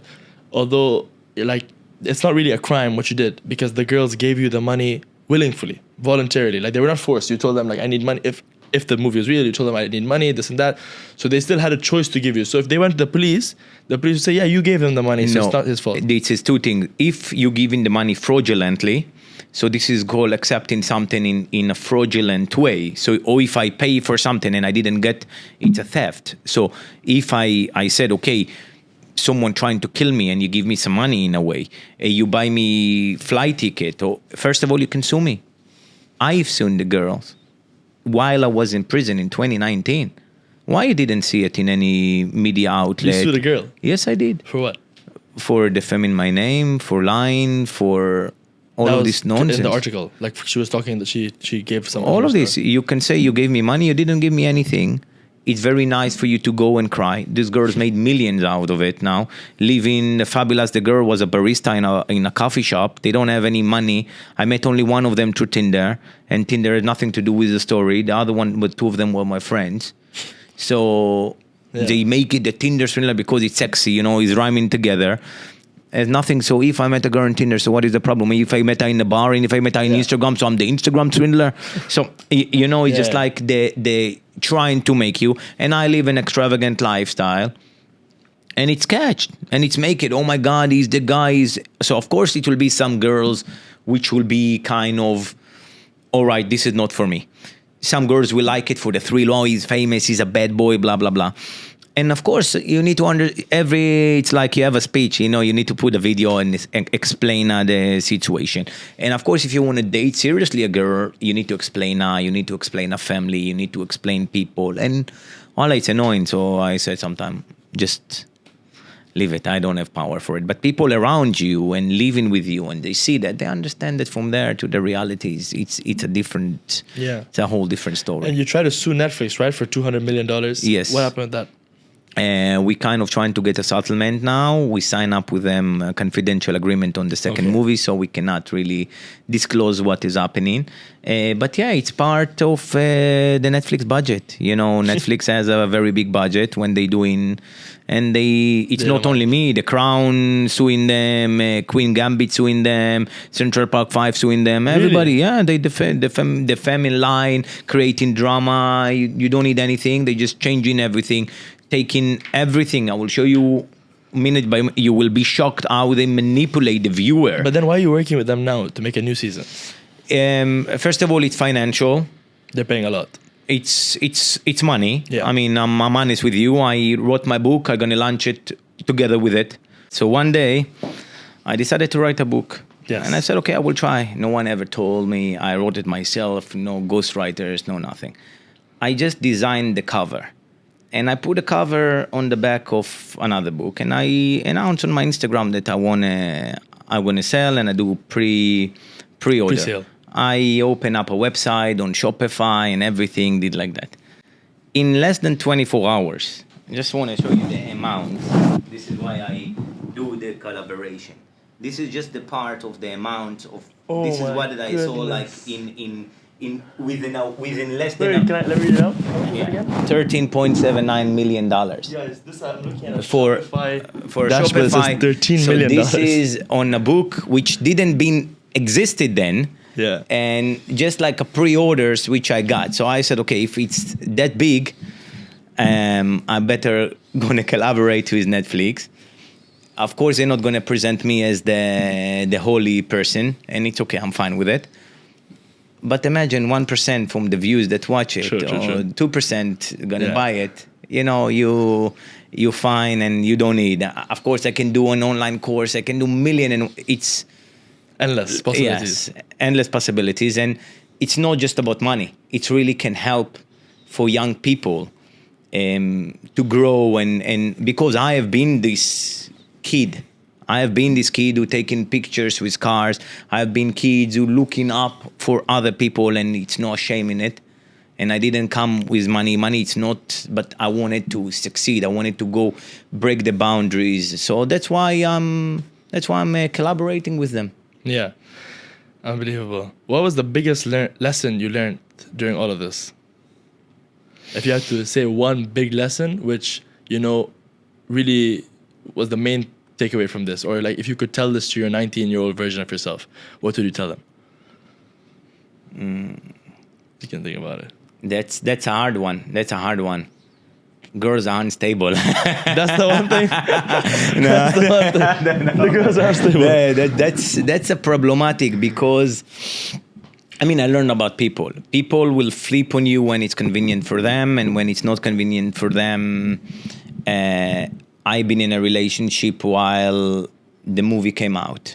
although, like, it's not really a crime what you did because the girls gave you the money willingly, voluntarily. Like, they were not forced. You told them, like, I need money. If the movie was real, you told them I need money, this and that. So they still had a choice to give you. So if they went to the police would say, yeah, you gave them the money, so it's not his fault. This is two things. If you give in the money fraudulently, so this is called accepting something in a fraudulent way. So, or if I pay for something and I didn't get, it's a theft. So if I said, okay, someone trying to kill me and you give me some money in a way, you buy me flight ticket, or first of all, you can sue me. I've sued the girls while I was in prison in 2019. Why you didn't see it in any media outlet? You sued a girl? Yes, I did. For what? For defaming my name, for lying, for all of this nonsense. In the article, like she was talking that she gave some. All of this, you can say you gave me money, you didn't give me anything. It's very nice for you to go and cry. These girls made millions out of it now. Living fabulous. The girl was a barista in a coffee shop. They don't have any money. I met only one of them through Tinder, and Tinder had nothing to do with the story. The other one, but two of them were my friends. So they make it the Tinder Swindler because it's sexy, it's rhyming together. There's nothing. So if I met a girl on Tinder, so what is the problem? If I met her in the bar, and if I met her on Instagram, so I'm the Instagram swindler. So, it's just like they trying to make you. And I live an extravagant lifestyle. And it's catched. And it's make it, oh my God, he's the guy. So, of course, it will be some girls which will be kind of, all right, this is not for me. Some girls will like it for the thrill. Oh, he's famous, he's a bad boy, blah, blah, blah. And of course, you need to it's like you have a speech, you need to put a video and explain the situation. And of course, if you want to date seriously a girl, you need to explain her, you need to explain her family, you need to explain people. And it's annoying. So I said sometimes, just leave it. I don't have power for it. But people around you and living with you, and they see that, they understand that from there to the realities, it's a different, it's a whole different story. And you try to sue Netflix, right, for $200 million? Yes. What happened with that? We kind of trying to get a settlement now. We sign up with them a confidential agreement on the second movie, so we cannot really disclose what is happening. But it's part of the Netflix budget. Netflix has a very big budget when they doing, and it's not only me. The Crown suing them, Queen Gambit suing them, Central Park 5 suing them. Everybody, they defend the family line, creating drama. You don't need anything. They just changing everything. Taking everything. I will show you minute by minute. You will be shocked how they manipulate the viewer. But then why are you working with them now to make a new season? First of all, it's financial. They're paying a lot. It's money. Yeah. I mean, I'm honest with you. I wrote my book. I'm gonna launch it together with it. So one day, I decided to write a book. Yes. And I said, okay, I will try. No one ever told me. I wrote it myself. No ghostwriters. No nothing. I just designed the cover. And I put a cover on the back of another book, and I announced on my Instagram that I wanna sell, and I do pre-order. Pre-sale. I open up a website on Shopify and everything, did like that. In less than 24 hours, I just want to show you the amount. This is why I do the collaboration. This is just the part of the amount of. This is what I saw like within less than. Let me read it out. $13.79 million. Guys, this I'm looking at For Shopify. $13 million. So this is on a book which didn't existed then. Yeah. And just like a pre-orders which I got. So I said, okay, if it's that big, I better gonna collaborate with Netflix. Of course, they're not gonna present me as the holy person, and it's okay. I'm fine with it. But imagine 1% from the views that watch it, Sure. 2% gonna Yeah. buy it. You fine and you don't need. Of course, I can do an online course. I can do million, and it's Endless possibilities. yes, endless possibilities. And it's not just about money. It really can help for young people to grow. And because I have been this kid. I have been this kid who taking pictures with cars. I have been kids who looking up for other people, and it's no shame in it. And I didn't come with money. Money, it's not, but I wanted to succeed. I wanted to go break the boundaries. So that's why I'm collaborating with them. Yeah. Unbelievable. What was the biggest lesson you learned during all of this? If you had to say one big lesson, which, really was the main takeaway from this, or like if you could tell this to your 19-year-old version of yourself, what would you tell them? You can think about it. That's a hard one. Girls are unstable. That's the one thing. That's the one thing. The girls are unstable. Yeah, that's a problematic because I learned about people. People will flip on you when it's convenient for them, and when it's not convenient for them. I've been in a relationship while the movie came out.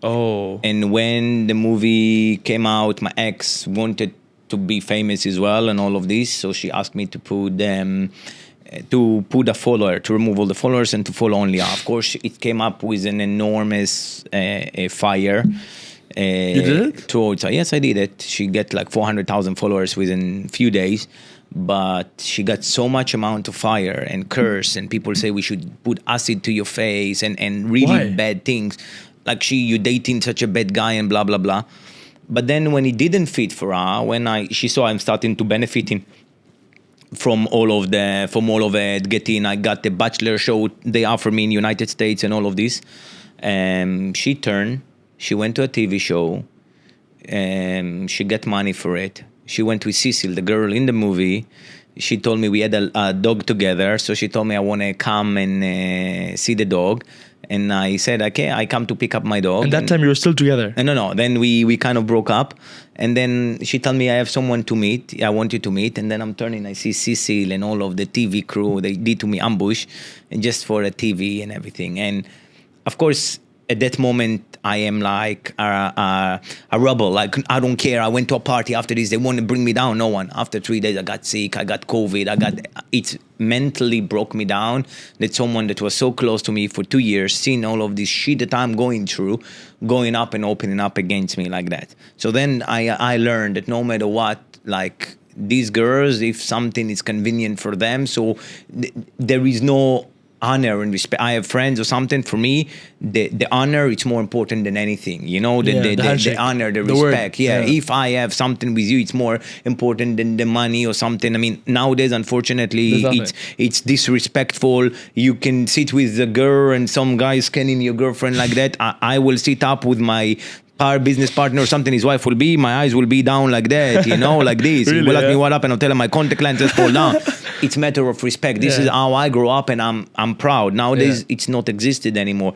Oh. And when the movie came out, my ex wanted to be famous as well and all of this. So she asked me to put a follower, to remove all the followers and to follow only her. Of course, it came up with an enormous fire. You did it? Towards her. Yes, I did it. She got like 400,000 followers within a few days. But she got so much amount of fire and curse, and people say we should put acid to your face and really Why? bad things. Like you dating such a bad guy and blah, blah, blah. But then when it didn't fit for her, she saw I'm starting to benefiting from all of it, I got the Bachelor show they offer me in the United States and all of this. She went to a TV show, she got money for it. She went with Cecil, the girl in the movie. She told me we had a dog together. So she told me I want to come and see the dog. And I said, okay, I come to pick up my dog. And that time you were still together? No. Then we kind of broke up. And then she told me I have someone to meet. I want you to meet. And then I'm turning, I see Cecil and all of the TV crew. They did to me ambush and just for a TV and everything. And of course, at that moment, I am like a rebel. Like, I don't care. I went to a party after this. They want to bring me down. No one. After 3 days, I got sick. I got COVID. It mentally broke me down that someone that was so close to me for 2 years, seeing all of this shit that I'm going through, going up and opening up against me like that. So then I learned that no matter what, like, these girls, if something is convenient for them, so there is no honor and respect. I have friends or something. For me, the honor is more important than anything. The honor, the respect. Word. Yeah. If I have something with you, it's more important than the money or something. Nowadays, unfortunately, it's disrespectful. You can sit with the girl and some guy scanning your girlfriend like that. I will sit up with my business partner or something, his wife will be, my eyes will be down like that, like this. Really, he will ask me what up and I'll tell him my contact lenses fall down. It's a matter of respect. This is how I grew up and I'm proud. Nowadays, it's not existed anymore.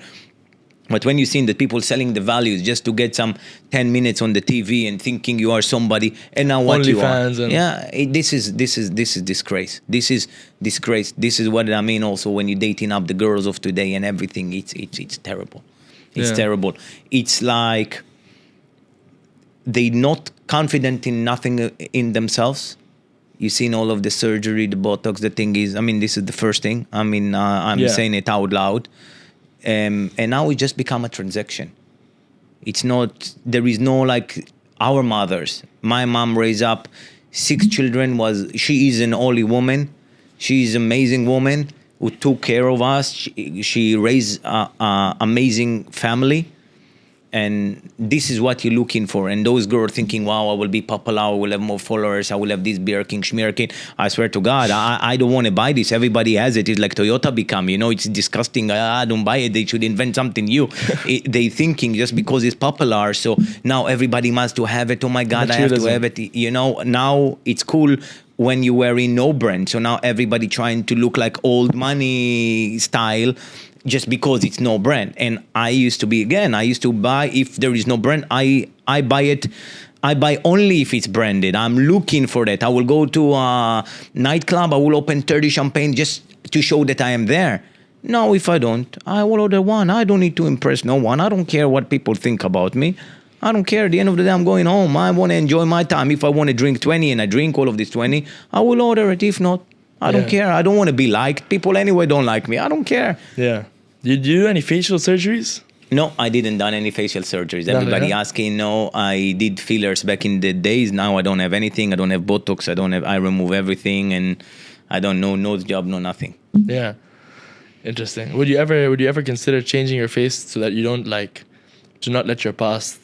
But when you see that people selling the values just to get some 10 minutes on the TV and thinking you are somebody and now what you are. This is disgrace. This is disgrace. This is what I mean also when you're dating up the girls of today and everything. It's terrible. It's terrible. It's like they're not confident in nothing in themselves. You've seen all of the surgery, the Botox, the thing is, this is the first thing. I'm saying it out loud. And now it just become a transaction. It's not, there is no like our mothers. My mom raised up 6 children, she is an only woman. She is an amazing woman who took care of us. She raised an amazing family. And this is what you're looking for. And those girls thinking, wow, I will be popular, I will have more followers, I will have this beer king, schmear king. I swear to God, I don't want to buy this. Everybody has it. It's like Toyota become, it's disgusting. I don't buy it. They should invent something new. They thinking just because it's popular. So now everybody must to have it. Oh my God, I have to have it. Now it's cool when you were in no brand. So now everybody trying to look like old money style just because it's no brand. And I used to buy, if there is no brand, I buy it I buy only if it's branded. I'm looking for that. I will go to a nightclub. I will open 30 champagne just to show that I am there. No, if I don't, I will order one. I don't need to impress no one. I don't care what people think about me. I don't care. At the end of the day, I'm going home. I want to enjoy my time. If I want to drink 20 and I drink all of this 20, I will order it. If not, I don't care. I don't want to be liked. People anyway don't like me. I don't care. Yeah. Did you do any facial surgeries? No, I didn't done any facial surgeries. Everybody asking. No, I did fillers back in the days. Now I don't have anything. I don't have Botox. I remove everything, and I don't know nose job, no nothing. Yeah. Interesting. Would you ever consider changing your face so that you don't to not let your past,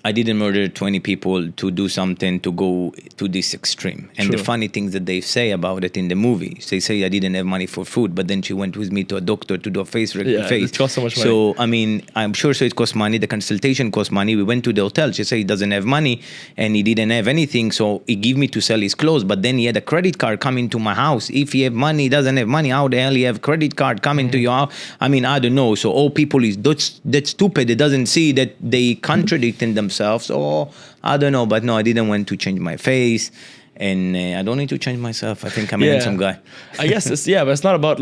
I didn't murder 20 people to do something to go to this extreme. And the funny things that they say about it in the movie, they say I didn't have money for food, but then she went with me to a doctor to do a face. It cost so much money. So, I mean, I'm sure it cost money. The consultation cost money. We went to the hotel. She said he doesn't have money and he didn't have anything. So he gave me to sell his clothes. But then he had a credit card coming to my house. If he have money, he doesn't have money. How the hell he have credit card coming to your house? I mean, I don't know. So all people is that stupid. They doesn't see that they contradict in themselves. Or I don't know, but no, I didn't want to change my face, and I don't need to change myself. I think I'm a handsome guy. I guess but it's not about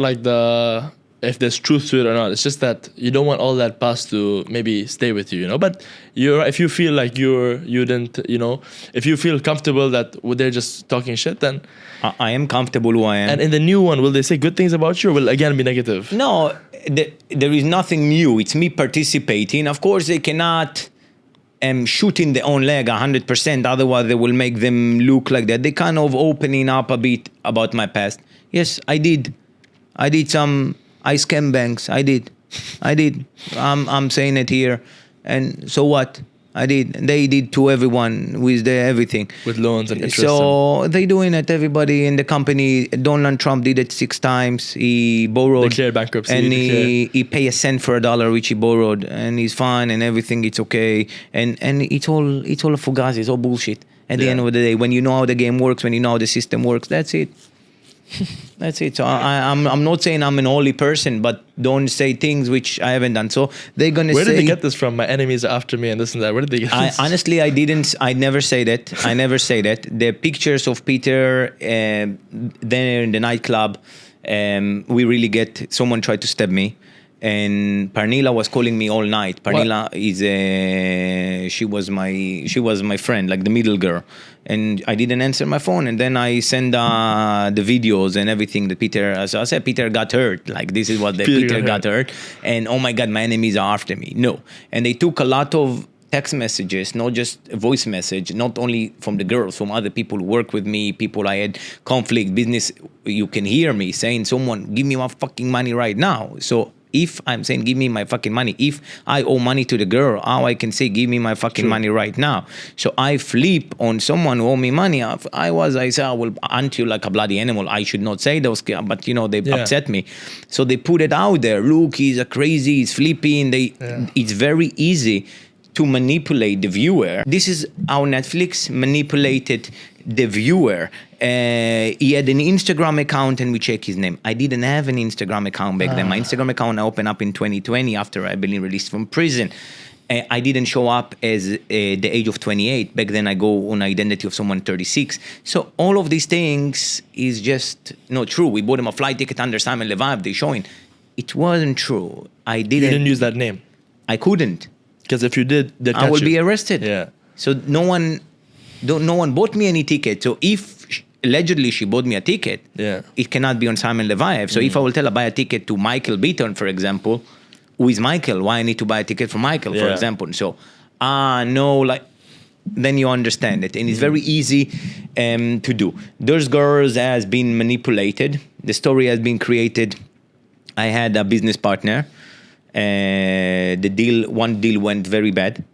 if there's truth to it or not. It's just that you don't want all that past to maybe stay with you, But if you feel like if you feel comfortable that they're just talking shit, then I am comfortable who I am. And in the new one, will they say good things about you, or will again be negative? No, there is nothing new. It's me participating. Of course, they cannot shooting their own leg 100%, otherwise they will make them look like that. They kind of opening up a bit about my past. Yes, I did some, I scam banks. I did. I'm saying it here. And so what? I did. They did to everyone with their everything. With loans and interest. So they doing it. Everybody in the company. Donald Trump did it 6 times. He borrowed. Declared bankruptcy. And he pay a cent for $1 which he borrowed, and he's fine and everything. It's okay. And it's all a fugazi. It's all bullshit. At the end of the day, when you know how the game works, when you know how the system works, that's it. That's it. So I'm not saying I'm an holy person, but don't say things which I haven't done. So they're gonna say. Where did they get this from? My enemies are after me and this and that. Where did they get this? Honestly, I never say that. I never say that. The pictures of Peter there in the nightclub, we really get. Someone tried to stab me. And Parnila was calling me all night. Parnila she was my friend, like the middle girl. And I didn't answer my phone. And then I send the videos and everything that Peter. So I said Peter got hurt. Like this is what Peter got hurt. And oh my God, my enemies are after me. No. And they took a lot of text messages, not just a voice message, not only from the girls, from other people who work with me, people I had conflict, business. You can hear me saying, someone give me my fucking money right now. So if I'm saying give me my fucking money, if I owe money to the girl, how I can say give me my fucking money right now? So I flip on someone who owe me money. I say I will hunt you like a bloody animal. I should not say those, but they upset me. So they put it out there. Look, he's a crazy, he's flipping. It's very easy to manipulate the viewer. This is how Netflix manipulated the viewer. He had an Instagram account and we check his name. I didn't have an Instagram account back then. My Instagram account I opened up in 2020 after I've been released from prison. I didn't show up as the age of 28. Back then I go on identity of someone 36. So all of these things is just not true. We bought him a flight ticket under Simon Leviev. They showing. It wasn't true. You didn't use that name. I couldn't. Because if you did, I will be arrested. Yeah. So no one bought me any ticket. So if allegedly she bought me a ticket, it cannot be on Simon Leviev. So if I will tell her buy a ticket to Michael Beaton, for example, who is Michael? Why I need to buy a ticket for Michael, for example? So then you understand it, and it's very easy to do. Those girls has been manipulated. The story has been created. I had a business partner. One deal went very bad.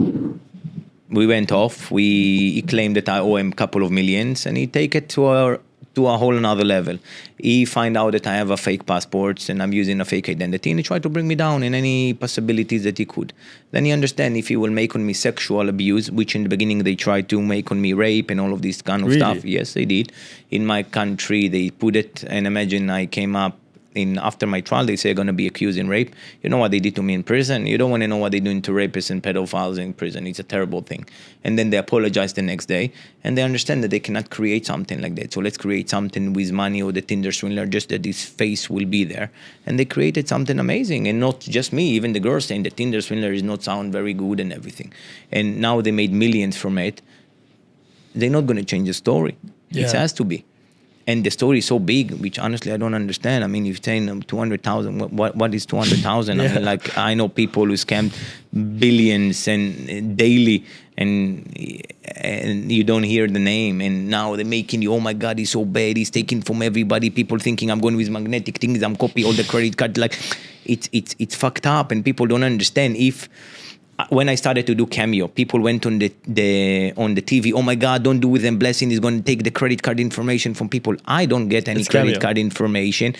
We went off. He claimed that I owe him a couple of millions, and he take it to a whole another level. He find out that I have a fake passport and I'm using a fake identity, and he tried to bring me down in any possibilities that he could. Then he understand if he will make on me sexual abuse, which in the beginning they tried to make on me rape and all of this kind of stuff. Yes, they did. In my country, they put it, and imagine I came up after my trial, they say I'm going to be accused in rape. You know what they did to me in prison? You don't want to know what they do to rapists and pedophiles in prison. It's a terrible thing. And then they apologize the next day, and they understand that they cannot create something like that. So let's create something with money or the Tinder Swindler, just that his face will be there. And they created something amazing. And not just me, even the girls saying the Tinder Swindler is not sound very good and everything. And now they made millions from it. They're not going to change the story. Yeah. It has to be. And the story is so big, which honestly I don't understand. I mean, you're saying 200,000. What is 200,000? Yeah. I mean, like, I know people who scammed billions and daily, and you don't hear the name. And now they're making you, oh my God, he's so bad. He's taking from everybody. People thinking I'm going with magnetic things. I'm copying all the credit card. Like, it's fucked up, and people don't understand. When I started to do Cameo, people went on the TV, oh my God, don't do with them, Blessing is going to take the credit card information from people. I don't get any credit card information.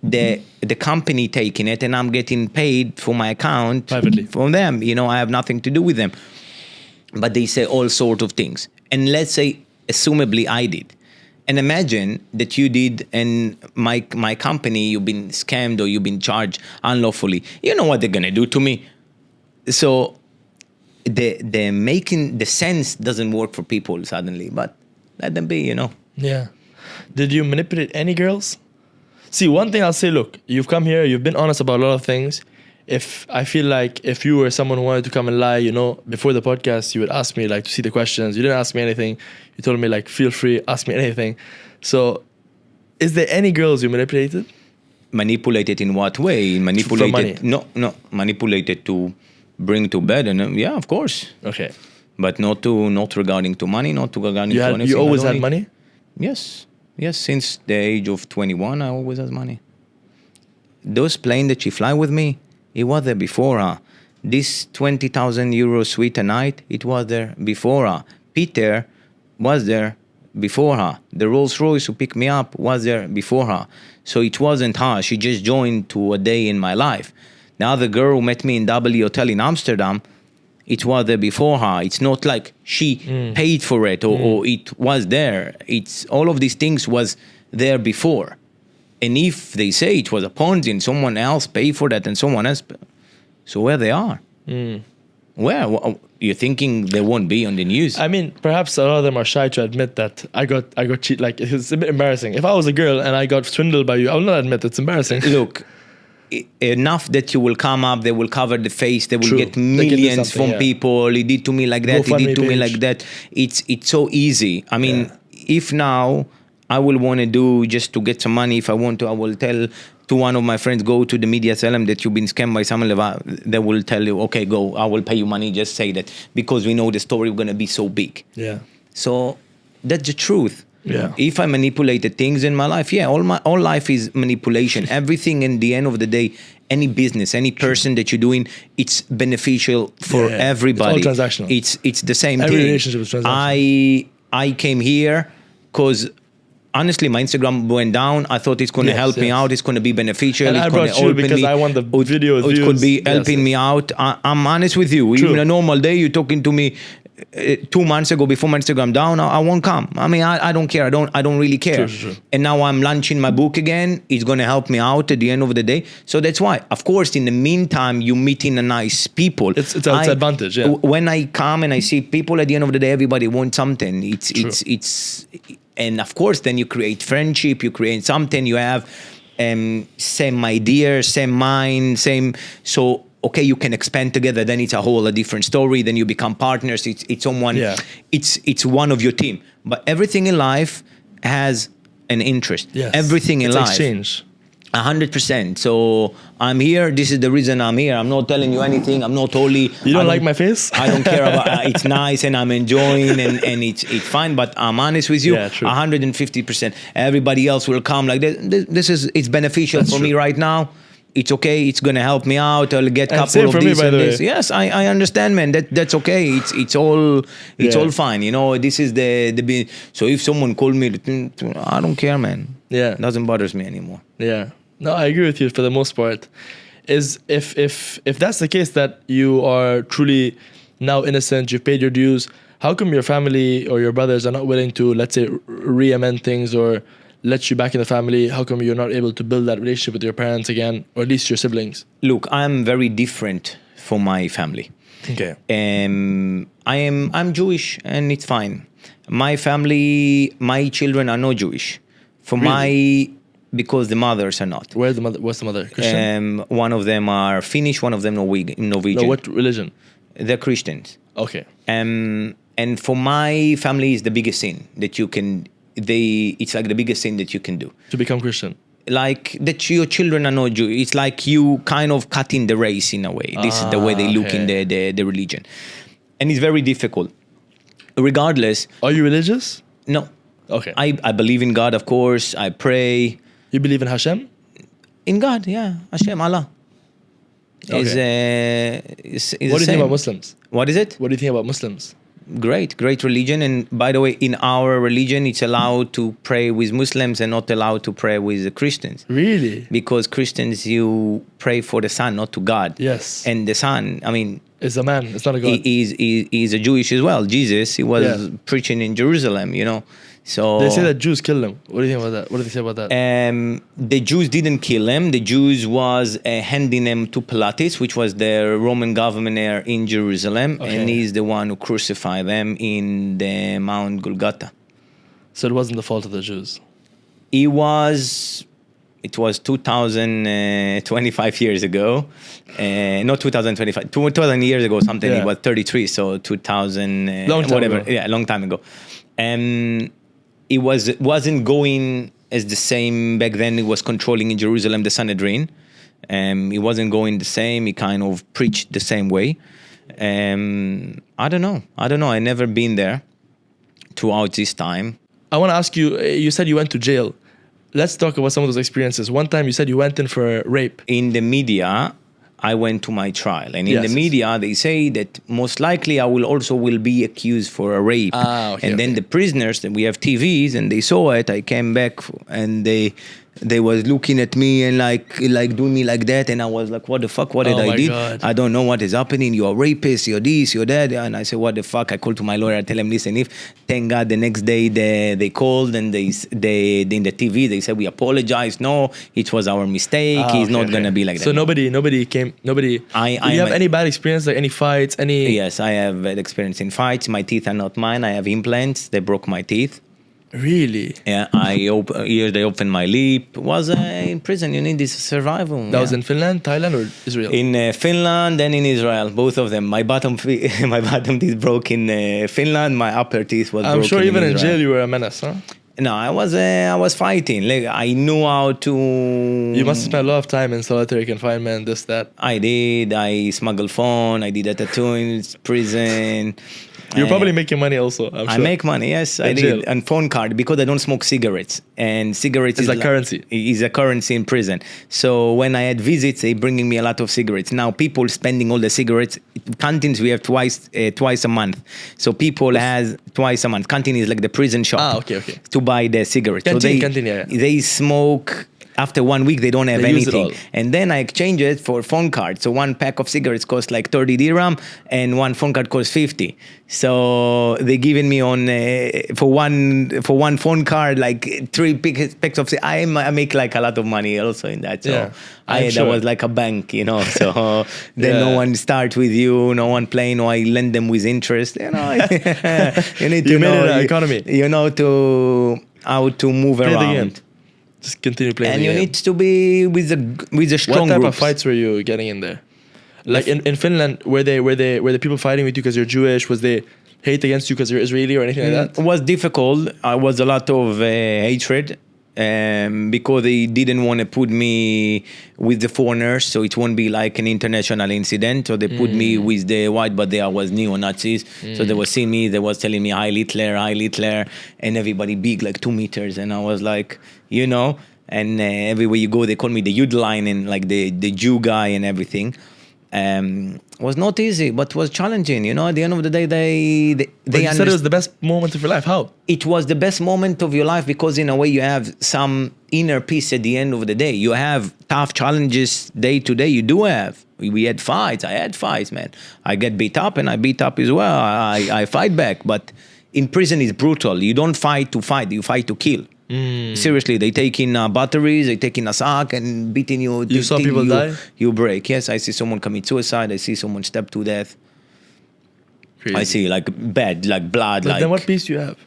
The company taking it, and I'm getting paid for my account privately from them. You know, I have nothing to do with them. But they say all sorts of things. And let's say, assumably I did. And imagine that you did, and my company, you've been scammed or you've been charged unlawfully. You know what they're going to do to me? So the making the sense doesn't work for people suddenly, but let them be, you know. Yeah. Did you manipulate any girls? See, one thing I'll say, look, you've come here, you've been honest about a lot of things. I feel like if you were someone who wanted to come and lie, you know, before the podcast, you would ask me like to see the questions. You didn't ask me anything. You told me like, feel free, ask me anything. So is there any girls you manipulated? Manipulated in what way? Manipulated? No, manipulated to bring to bed, and yeah, of course. Okay. But not regarding to money, not regarding to anything. You always had money? Yes. Since the age of 21, I always had money. Those planes that she fly with me, it was there before her. This 20,000 euro suite a night, it was there before her. Peter was there before her. The Rolls Royce who picked me up was there before her. So it wasn't her. She just joined to a day in my life. The other girl who met me in W Hotel in Amsterdam, it was there before her. It's not like she paid for it or it was there. It's all of these things was there before. And if they say it was a Ponzi and someone else paid for that and someone else, so where they are? Where? You're thinking they won't be on the news? I mean, perhaps a lot of them are shy to admit that I got cheated. Like, it's a bit embarrassing. If I was a girl and I got swindled by you, I will not admit it's embarrassing. Look, enough that you will come up, they will cover the face, they will get millions from people. He did to me like that, he did to me like that. It's so easy. I mean, if now I will want to do just to get some money, if I want to, I will tell to one of my friends, go to the media, tell them that you've been scammed by someone. They will tell you, okay, go, I will pay you money, just say that, because we know the story is going to be so big. Yeah. So that's the truth. Yeah. If I manipulated things in my life, all life is manipulation. Everything in the end of the day, any business, any person that you're doing, it's beneficial for everybody. It's all transactional. It's the same Every thing. relationship is transactional. I came here because honestly, my Instagram went down. I thought it's going to help me out. It's going to be beneficial. And it's I brought you because I want the video it views. could be helping me out. I'm honest with you. True. Even a normal day, you're talking to me 2 months ago before my Instagram down, I won't come. I mean, I don't care. I don't really care. True. And now I'm launching my book again. It's going to help me out at the end of the day. So that's why, of course, in the meantime, you're meeting a nice people. It's advantage, yeah. When I come and I see people at the end of the day, everybody wants something. It's and of course, then you create friendship, you create something, you have same ideas, same mind, so okay, you can expand together, then it's a different story, then you become partners, it's someone, it's one of your team. But everything in life has an interest. Yes. Everything in life. Exchange. 100%. So I'm here, this is the reason I'm here. I'm not telling you anything, I'm not holy. You don't like my face? I don't care about it's nice and I'm enjoying and it's fine, but I'm honest with you, 150%. Everybody else will come like this. It's beneficial for me right now. It's okay. It's gonna help me out. I'll get a couple of these and this. Yes, I understand, man. That's okay. It's all fine. You know, this is the. So if someone called me, I don't care, man. Yeah, it doesn't bother me anymore. Yeah, no, I agree with you for the most part. Is if that's the case, that you are truly now innocent, you've paid your dues. How come your family or your brothers are not willing to, let's say, re-amend things or let you back in the family? How come you're not able to build that relationship with your parents again, or at least your siblings? Look, I'm very different from my family. Okay. I'm Jewish, and it's fine. My family, my children are not Jewish. Because the mothers are not. Where's the mother? What's the mother? Christian? One of them are Finnish, one of them Norwegian. No, what religion? They're Christians. Okay. And for my family, is the biggest sin that you can. It's like the biggest sin that you can do. To become Christian. Like that, your children are not Jewish. It's like you kind of cutting the race in a way. This is the way they look in the religion, and it's very difficult. Regardless. Are you religious? No. Okay. I believe in God, of course. I pray. You believe in Hashem? In God, yeah. Hashem, Allah. Okay. Is what do you think about Muslims? What is it? What do you think about Muslims? Great religion. And by the way, in our religion, it's allowed to pray with Muslims and not allowed to pray with the Christians. Really? Because Christians, you pray for the son, not to God. Yes. And the son, I mean... It's a man, it's not a God. He's a Jewish as well. Jesus, he was preaching in Jerusalem, you know. So they say that Jews killed him. What do you think about that? What do they say about that? The Jews didn't kill him. The Jews was handing him to Pilatus, which was the Roman governor in Jerusalem, and he's the one who crucified them in the Mount Golgotha. So it wasn't the fault of the Jews. It was 25 years ago. Not 2025, 2000 years ago, something. It was 33, so 2000, long time whatever. ago. Yeah, a long time ago. It wasn't going as the same back then. It was controlling in Jerusalem the Sanhedrin. It wasn't going the same. He kind of preached the same way. I don't know. I never been there throughout this time. I want to ask you, you said you went to jail. Let's talk about some of those experiences. One time you said you went in for rape. In the media, I went to my trial. And in the media, they say that most likely I will be accused for a rape. Then the prisoners, that we have TVs, and they saw it. I came back, and they was looking at me and like doing me like that. And I was like, what the fuck? What did I do? I don't know what is happening. You're a rapist. You're this, you're that. And I said, what the fuck? I called to my lawyer. I tell him, listen, thank God the next day they called, and they in the TV, they said, we apologize. No, it was our mistake. He's not going to be like that. So nobody came. Did you have any bad experience, like any fights? Yes, I have bad experience in fights. My teeth are not mine. I have implants. They broke my teeth. Really? Yeah, they opened my lip. Was in prison. You need this survival. That was in Finland, Thailand, or Israel? In Finland and in Israel, both of them. My bottom teeth broke in Finland. My upper teeth was broken in Israel. I'm sure even in jail you were a menace, huh? No, I was fighting. Like, I knew how to... You must have spent a lot of time in solitary confinement, this, that. I did. I smuggled phone. I did a tattoo in prison. You're probably making money also, I'm sure. I make money, yes, I did. And phone card, because I don't smoke cigarettes. And cigarettes is like currency. Is a currency in prison. So when I had visits, they bringing me a lot of cigarettes. Now people spending all the cigarettes. Canteens we have twice a month. So people has twice a month. Canteen is like the prison shop. Okay. To buy the cigarettes. Canteen, yeah. They smoke. After 1 week, they don't have anything. And then I exchange it for phone card. So one pack of cigarettes costs like 30 dirham and one phone card costs 50. So they given me on for one phone card like 3 packs of cigarettes. I make like a lot of money also in that. So that was like a bank, you know. So then no one start with you, no one playing, no, I lend them with interest. You know, you need to know the economy. You know how to move around. Just continue playing. And you need to be with the strong What type groups. of fights were you getting in there? Like in Finland, were the people fighting with you because you're Jewish? Was they hate against you because you're Israeli or anything like that? It was difficult. I was a lot of hatred because they didn't want to put me with the foreigners, so it won't be like an international incident. So they put me with the white, but they was neo-Nazis. So they was seeing me, they was telling me Heil Hitler, and everybody big, like 2 meters. And I was like, you know, and everywhere you go, they call me the Yud line and like the Jew guy and everything. Was not easy, but was challenging. You know, at the end of the day, they said it was the best moment of your life. How? It was the best moment of your life because in a way you have some inner peace at the end of the day. You have tough challenges day to day. You do have. We had fights. I had fights, man. I get beat up and I beat up as well. I fight back. But in prison it's brutal. You don't fight to fight. You fight to kill. Seriously, they take in batteries, they take in a sack and beating you. You saw till people die? You break. Yes, I see someone commit suicide. I see someone step to death. Crazy. I see like bad, like blood. But like then what peace do you have?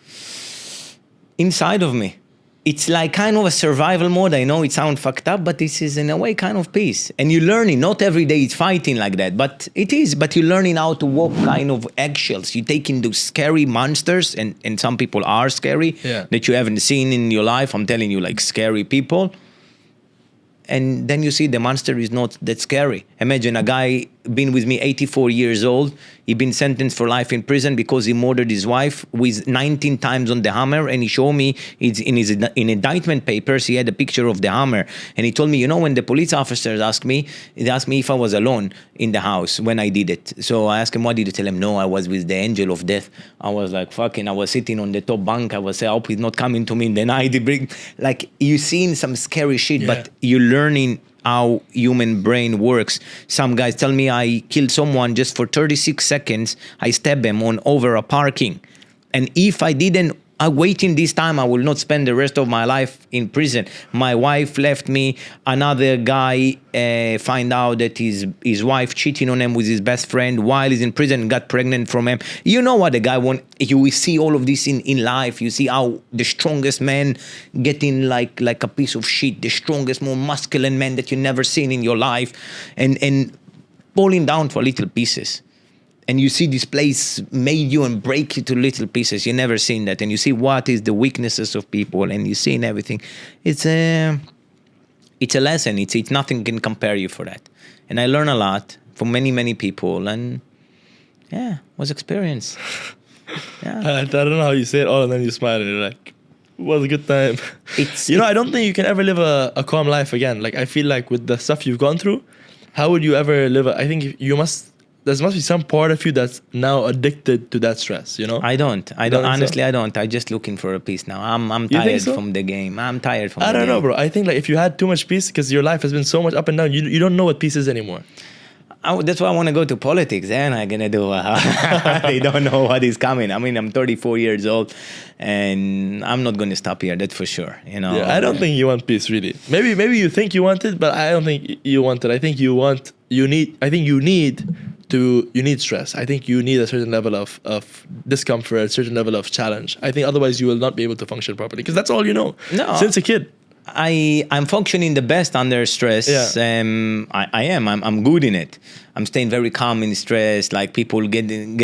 inside of me. It's like kind of a survival mode. I know it sounds fucked up, but this is in a way kind of peace. And you're learning, not every day it's fighting like that, but it is. But you're learning how to walk kind of eggshells. You take in those scary monsters, and some people are scary, that you haven't seen in your life. I'm telling you, like scary people. And then you see the monster is not that scary. Imagine a guy been with me 84 years old. He been sentenced for life in prison because he murdered his wife with 19 times on the hammer. And he showed me it's in his indictment papers. He had a picture of the hammer. And he told me, you know, when the police officers asked me, they asked me if I was alone in the house when I did it. So I asked him, what did you tell him? No, I was with the angel of death. I was like, fucking, I was sitting on the top bunk. I was saying, I hope he's not coming to me in the night. Like, you seen some scary shit, but you learning how human brain works. Some guys tell me I killed someone just for 36 seconds. I stabbed them on over a parking. And if I didn't waiting this time, I will not spend the rest of my life in prison. My wife left me. Another guy find out that his wife cheating on him with his best friend while he's in prison and got pregnant from him. You know what the guy want? You will see all of this in life. You see how the strongest man getting like a piece of shit, the strongest, more masculine man that you never seen in your life, and falling down for little pieces. And you see this place made you and break you to little pieces. You never seen that. And you see what is the weaknesses of people, and you see in everything. It's a lesson. It's nothing can compare you for that. And I learn a lot from many people, and yeah, was experience. Yeah. I don't know how you say it all, and then you smile and you're like, it was a good time. I don't think you can ever live a calm life again. Like, I feel like with the stuff you've gone through, how would you ever live? I think there must be some part of you that's now addicted to that stress, you know? I don't. Honestly, I don't. I'm just looking for a peace now. I'm tired from the game. I'm tired from the game. I don't know, bro. I think like if you had too much peace, because your life has been so much up and down, you don't know what peace is anymore. That's why I want to go to politics. Then I'm going to do they don't know what is coming. I mean, I'm 34 years old, and I'm not going to stop here. That's for sure. You know. Yeah, I don't think you want peace, really. Maybe you think you want it, but I don't think you want it. I think you need stress. I think you need a certain level of discomfort, a certain level of challenge. I think otherwise you will not be able to function properly, because that's all you know. No. Since a kid. I'm functioning the best under stress. Yeah. I am. I'm good in it. I'm staying very calm in stress. Like people getting.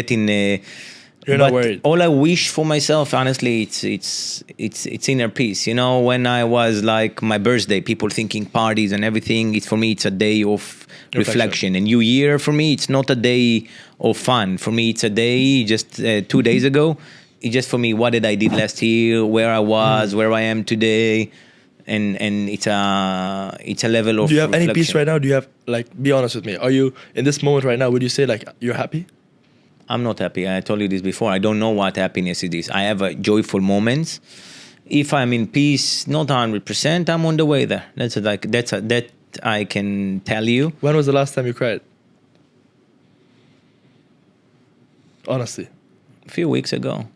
You're not worried. All I wish for myself, honestly, it's inner peace. You know, when I was like my birthday, people thinking parties and everything. For me, it's a day of reflection. And New Year for me, it's not a day of fun. For me, it's a day. Just 2 days ago, it's just for me. What did I did last year? Where I was? Where I am today? And it's a level of. Do you have reflection. any peace right now? Do you have, like, be honest with me? Are you in this moment right now? Would you say like you're happy? I'm not happy. I told you this before. I don't know what happiness it is. I have joyful moments. If I'm in peace, not 100%, I'm on the way there. That I can tell you. When was the last time you cried? Honestly. A few weeks ago,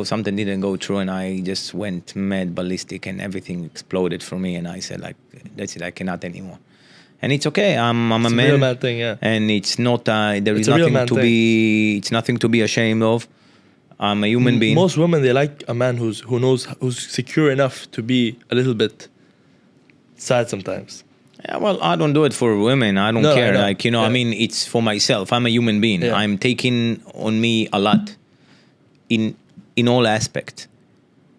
something didn't go through, and I just went mad, ballistic, and everything exploded for me. And I said, like, that's it. I cannot anymore. And it's okay. I'm a man. It's a real man thing, yeah. And it's not. There is nothing to be. It's nothing to be ashamed of. I'm a human being. Most women, they like a man who's secure enough to be a little bit sad sometimes. Yeah, well, I don't do it for women. I don't care. Like, you know, I mean, it's for myself. I'm a human being. Yeah. I'm taking on me a lot in all aspects.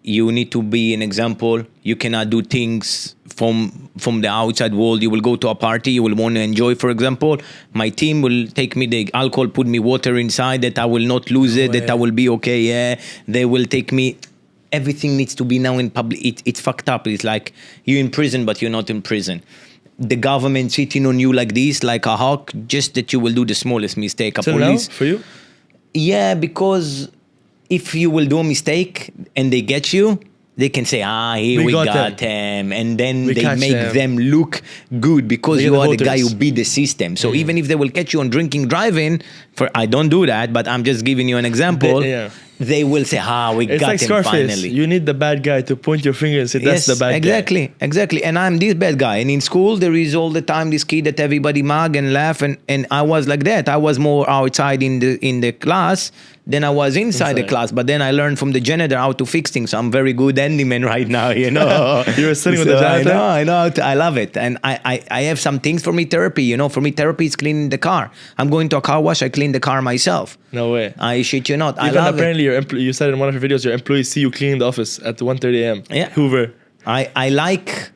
You need to be an example. You cannot do things from the outside world. You will go to a party, you will want to enjoy, for example. My team will take me the alcohol, put me water inside, that I will not lose it, that I will be okay. Yeah, they will take me. Everything needs to be now in public. It's fucked up. It's like you're in prison, but you're not in prison. The government sitting on you like this, like a hawk, just that you will do the smallest mistake. Till now, for you? Yeah, because if you will do a mistake and they get you, they can say, here we got him. And then they make them look good because you are the guy who beat the system. So even if they will catch you on driving, I don't do that, but I'm just giving you an example. they will say, we It's got like him Scarface. finally. You need the bad guy to point your finger and say, that's the bad guy. Exactly. And I'm this bad guy. And in school, there is all the time this kid that everybody mug and laugh. And I was like that. I was more outside in the class than I was inside the class. But then I learned from the janitor how to fix things. So I'm very good handyman right now, you know. You were sitting with the janitor? I know. I love it. And I have some things for me therapy. You know, for me therapy is cleaning the car. I'm going to a car wash. I clean the car myself. No way. I shit you not. I Even love apparently it. you said in one of your videos, your employees see you cleaning the office at 1:30 a.m. Yeah. Hoover. I like...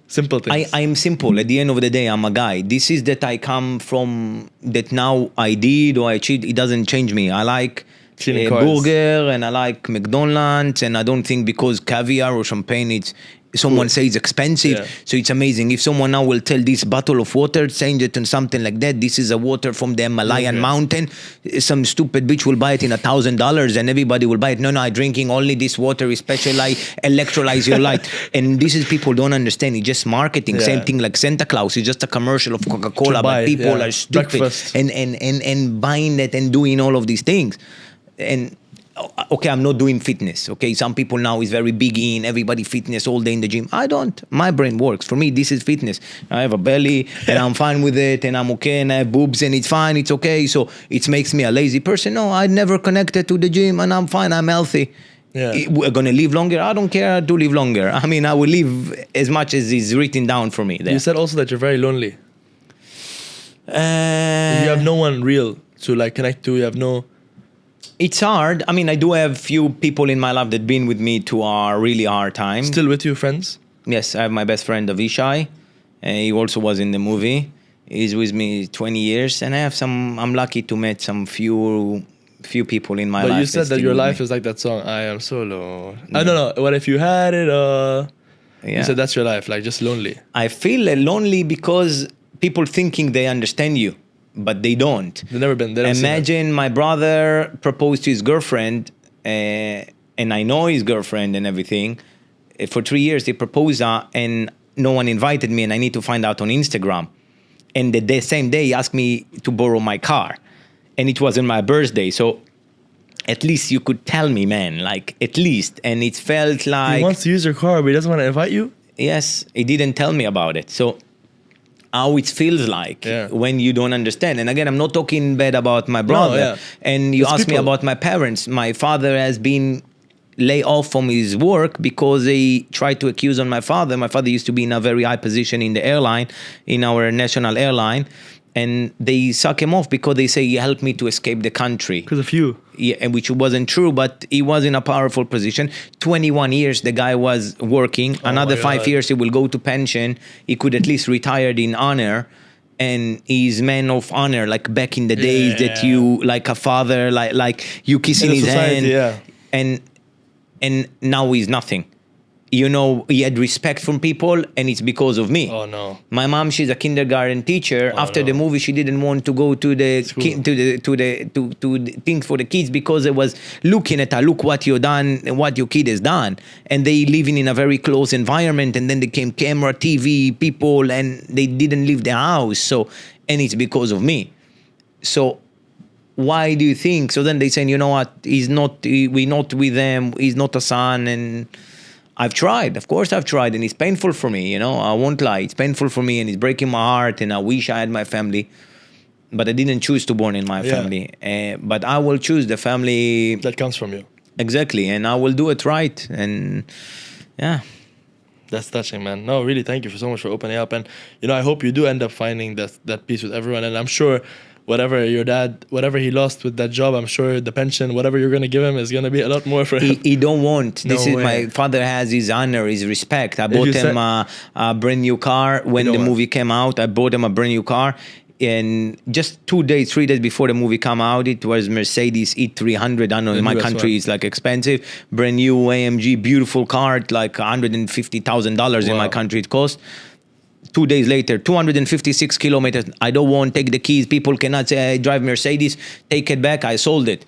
Simple things. I'm simple. At the end of the day, I'm a guy. This is that I come from, that now I did or I achieved. It doesn't change me. I like Cleaning cars. burger and I like McDonald's, and I don't think because caviar or champagne, it's someone says it's expensive. Yeah. So it's amazing. If someone now will tell this bottle of water, change it to something like that, this is a water from the Himalayan mountain, some stupid bitch will buy it in $1,000 and everybody will buy it. No, I'm drinking only this water, especially electrolyze your life. And this is people don't understand. It's just marketing. Same thing like Santa Claus. It's just a commercial of Coca-Cola, but people are stupid and buying that and doing all of these things. And okay, I'm not doing fitness. Okay, some people now is very big in everybody fitness all day in the gym. I don't. My brain works. For me, this is fitness. I have a belly and I'm fine with it and I'm okay and I have boobs and it's fine. It's okay. So it makes me a lazy person. No, I never connected to the gym and I'm fine. I'm healthy. Yeah. We're gonna live longer. I don't care to live longer. I mean, I will live as much as is written down for me. There. You said also that you're very lonely. You have no one real to like connect to. You have no. It's hard. I mean, I do have few people in my life that been with me to a really hard time. Still with you, friends? Yes, I have my best friend Avishai. He also was in the movie. He's with me 20 years, and I have some. I'm lucky to meet some few people in my life. But you said that your life is like that song. I am so alone. I don't know. What if you had it all? Yeah. You said that's your life, like just lonely. I feel lonely because people thinking they understand you, but they don't. They've never been. They don't Imagine my brother proposed to his girlfriend, and I know his girlfriend and everything. For 3 years, they proposed her, and no one invited me, and I need to find out on Instagram. And the same day, he asked me to borrow my car, and it was on my birthday. So at least you could tell me, man, like at least. And it felt like he wants to use your car, but he doesn't want to invite you. Yes, he didn't tell me about it. So how it feels like when you don't understand. And again, I'm not talking bad about my brother. No, yeah. And you asked me about my parents. My father has been laid off from his work because they tried to accuse on my father. My father used to be in a very high position in the airline, in our national airline. And they suck him off because they say he helped me to escape the country. Because of you. Yeah, and which wasn't true, but he was in a powerful position. 21 years the guy was working. Another 5 years he will go to pension. He could at least retire in honor. And he's man of honor, like back in the days that you, like a father, like you kissing his hand. Yeah. And now he's nothing. You know, he had respect from people, and it's because of me. Oh no! My mom, she's a kindergarten teacher. After the movie, she didn't want to go to the thing for the kids because it was looking at her. Look what you done, what your kid has done, and they living in a very close environment. And then they came camera, TV, people, and they didn't leave their house. So, and it's because of me. So. Why do you think? So then they saying, you know what? We're not with them. He's not a son. And I've tried. Of course I've tried. And it's painful for me. You know, I won't lie. It's painful for me and it's breaking my heart. And I wish I had my family. But I didn't choose to born in my family. But I will choose the family. That comes from you. Exactly. And I will do it right. And yeah. That's touching, man. No, really, thank you so much for opening up. And, you know, I hope you do end up finding that peace with everyone. And I'm sure whatever your dad, whatever he lost with that job, I'm sure the pension, whatever you're going to give him is going to be a lot more for him. He don't want. This No is way. my father has his honor, his respect. I bought him a brand new car when the movie came out. I bought him a brand new car. And just 3 days before the movie came out, it was Mercedes E300. I know in my country it's like expensive. Brand new AMG, beautiful car, like $150,000 in my country it cost. 2 days later, 256 kilometers. I don't want, take the keys. People cannot say I drive Mercedes, take it back. I sold it.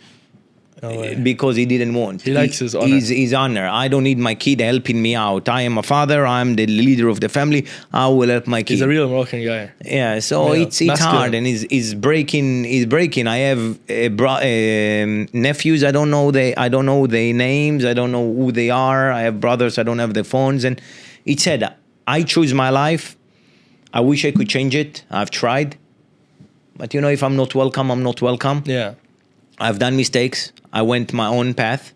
No way. because he didn't want. He likes his honor. His honor. I don't need my kid helping me out. I am a father. I'm the leader of the family. I will help my kid. He's a real Moroccan guy. Yeah, so Yeah, it's masculine. hard, and he's breaking. I have nephews. I don't know their names. I don't know who they are. I have brothers. I don't have their phones, and it said, I choose my life. I wish I could change it. I've tried, but if I'm not welcome, I'm not welcome. Yeah. I've done mistakes. I went my own path.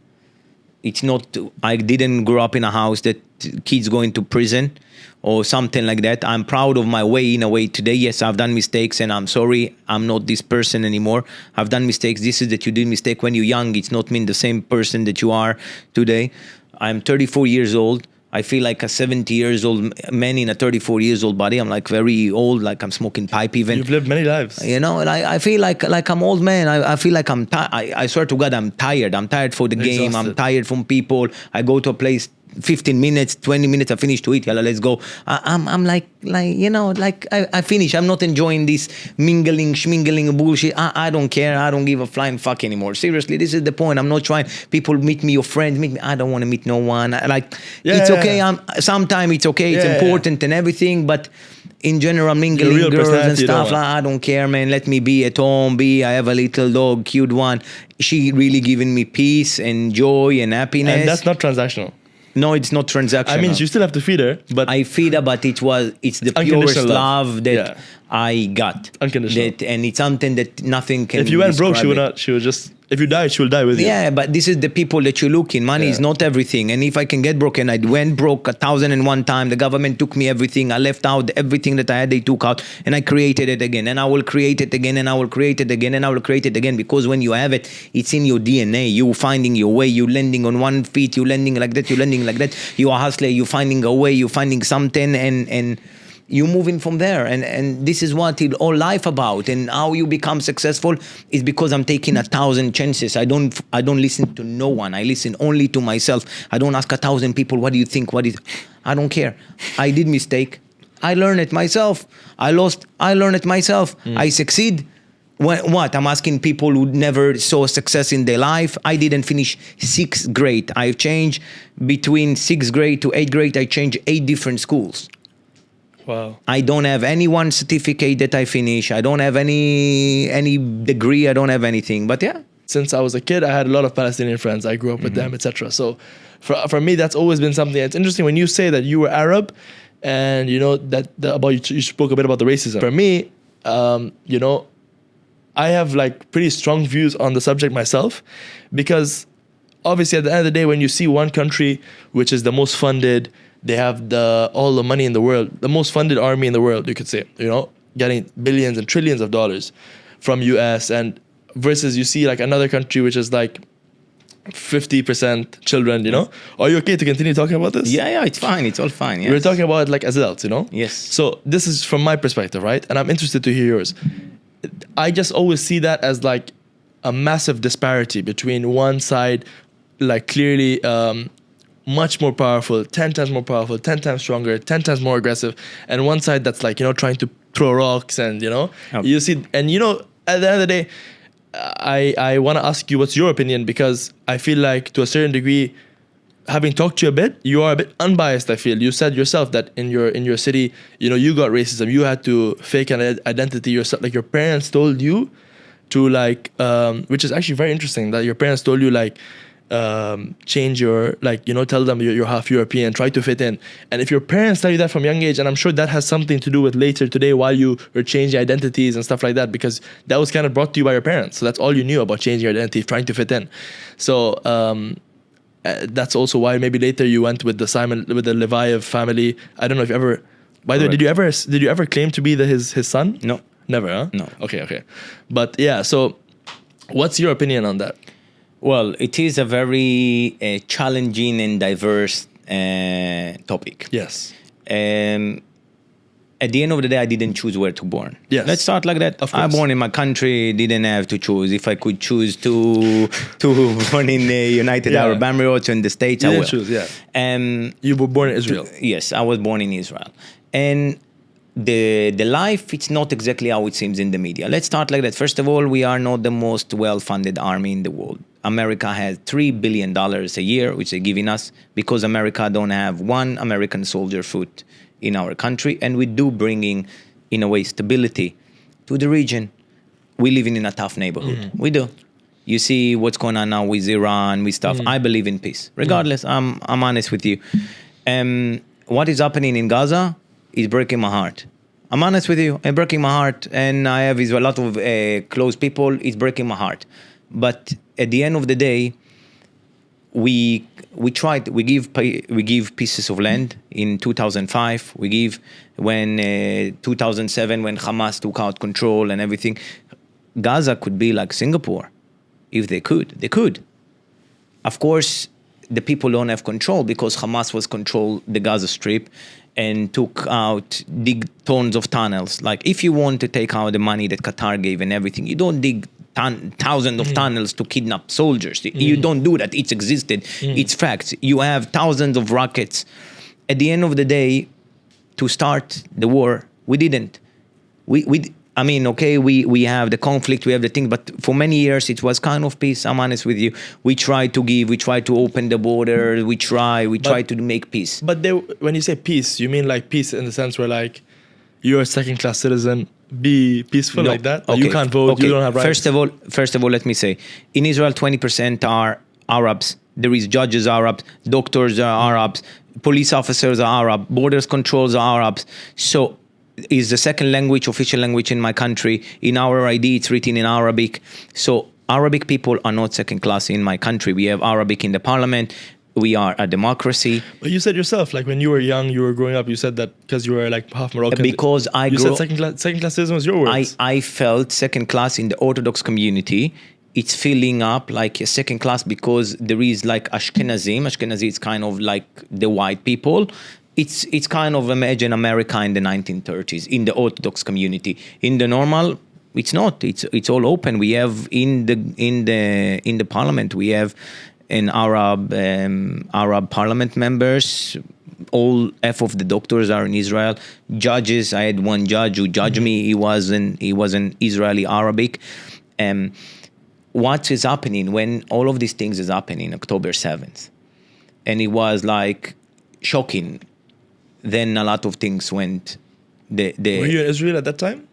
It's not. I didn't grow up in a house that kids go into prison or something like that. I'm proud of my way in a way today. Yes, I've done mistakes and I'm sorry. I'm not this person anymore. I've done mistakes. This is that you did mistake when you're young. It's not mean the same person that you are today. I'm 34 years old. I feel like a 70 years old man in a 34 years old body. I'm like very old, like I'm smoking pipe even. You've lived many lives. And I feel like I'm old man. I feel like I swear to God, I'm tired. I'm tired for the game. Exhausted. I'm tired from people. I go to a place, 15 minutes, 20 minutes, I finish to eat. Yalla, let's go. I'm like I finish. I'm not enjoying this schmingling bullshit. I don't care. I don't give a flying fuck anymore. Seriously, this is the point. I'm not trying. People meet me, your friends meet me. I don't want to meet no one. It's okay. Sometimes it's okay. It's important and everything, but in general, mingling real girls and personality, stuff, don't I don't care, man. Let me be at home. I have a little dog, cute one. She really giving me peace and joy and happiness. And that's not transactional. No, it's not transactional. I mean, you still have to feed her, but I feed her, but it's the Unconditional purest love. love that Yeah. I got. Unconditional. And it's something that nothing can. if you went broke, describe it. she would just. If you died, she will die with you. Yeah, but this is the people that you look in. Money is not everything. And if I can get broken, I went broke 1,001 times. The government took me everything. I left out everything that I had, they took out. And I created it again. And I will create it again. And I will create it again. And I will create it again. Because when you have it, it's in your DNA. You finding your way. You landing on one feet. You landing like that. You landing like that. You are hustler. You finding a way. You finding something. And you moving from there, and this is what it's all life about. And how you become successful is because I'm taking 1,000 chances. I don't listen to no one. I listen only to myself. I don't ask 1,000 people, what do you think? I don't care. I did mistake. I learn it myself. I lost. I learn it myself. I succeed. What? I'm asking people who never saw success in their life. I didn't finish 6th grade. I've changed between 6th grade to 8th grade. I changed 8 different schools. Wow. I don't have any one certificate that I finish. I don't have any degree. I don't have anything. But yeah. Since I was a kid, I had a lot of Palestinian friends. I grew up with them, etc. So for me, that's always been something. It's interesting when you say that you were Arab, and you spoke a bit about the racism. For me, I have like pretty strong views on the subject myself, because obviously at the end of the day, when you see one country which is the most funded, they have all the money in the world, the most funded army in the world, you could say, getting billions and trillions of dollars from US, and versus you see like another country which is like 50% children, Are you okay to continue talking about this? Yeah, it's fine. It's all fine. Yes. We're talking about like as adults, Yes. So this is from my perspective, right? And I'm interested to hear yours. I just always see that as like a massive disparity between one side, like clearly much more powerful, 10 times more powerful, 10 times stronger, 10 times more aggressive, and one side that's like, trying to throw rocks and, you see, and at the end of the day, I want to ask you what's your opinion, because I feel like to a certain degree, having talked to you a bit, you are a bit unbiased. I feel you said yourself that in your city, you got racism. You had to fake an identity yourself. Like your parents told you to like, which is actually very interesting that your parents told you like, change your tell them you're half European, try to fit in. And if your parents tell you that from a young age, and I'm sure that has something to do with later today while you were changing identities and stuff like that, because that was kind of brought to you by your parents, so that's all you knew about changing your identity, trying to fit in. So that's also why maybe later you went with the Leviev family. I don't know if you ever, by the way, did you ever claim to be his son? No. Never, huh? No. Okay. But yeah, so what's your opinion on that? Well, it is a very challenging and diverse topic. Yes. At the end of the day, I didn't choose where to born. Yes. Let's start like that. Of I course. born in my country, didn't have to choose. If I could choose to born in the United Arab Emirates or in the States, You I didn't will. choose, yeah. And You were born in Israel. yes, I was born in Israel. And the life, it's not exactly how it seems in the media. Let's start like that. First of all, we are not the most well-funded army in the world. America has $3 billion a year, which they're giving us, because America don't have one American soldier foot in our country, and we do bringing, in a way, stability to the region. We live in a tough neighborhood. We do. You see what's going on now with Iran, with stuff. I believe in peace. Regardless, I'm honest with you. What is happening in Gaza is breaking my heart. I'm honest with you. It's breaking my heart, and I have a lot of close people. It's breaking my heart. But at the end of the day, we tried. We give pieces of land in 2005. We give when 2007 when Hamas took out control and everything. Gaza could be like Singapore, if they could. They could. Of course, the people don't have control because Hamas was control the Gaza Strip and took out, dig tons of tunnels. Like if you want to take out the money that Qatar gave and everything, you don't dig thousands of tunnels to kidnap soldiers. You don't do that. It's existed. It's facts. You have thousands of rockets. At the end of the day, to start the war, we didn't. I mean, okay, we have the conflict, we have the thing, but for many years it was kind of peace. I'm honest with you. We tried to give, we tried to open the border, we tried to make peace. But when you say peace, you mean like peace in the sense where like you're a second-class citizen, be peaceful like that? Okay. You can't vote, you don't have rights? First of all, let me say, in Israel, 20% are Arabs. There is judges are Arabs, doctors are Arabs, police officers are Arab, borders controls are Arabs. So is the second language, official language in my country. In our ID, it's written in Arabic. So Arabic people are not second class in my country. We have Arabic in the parliament. We are a democracy. But you said yourself, like when you were young, you were growing up, you said that because you were like half Moroccan. Because you said second class citizen was your words. I felt second class in the Orthodox community. It's filling up like a second class because there is like Ashkenazim. Ashkenazi is kind of like the white people. It's kind of imagine America in the 1930s in the Orthodox community. In the normal, it's not. It's all open. We have in the parliament we have an Arab parliament members. All half of the doctors are in Israel. Judges, I had one judge who judged me. He was an Israeli Arabic. What is happening when all of these things is happening October 7th, and it was like shocking. Then a lot of things went. Were you in Israel at that time?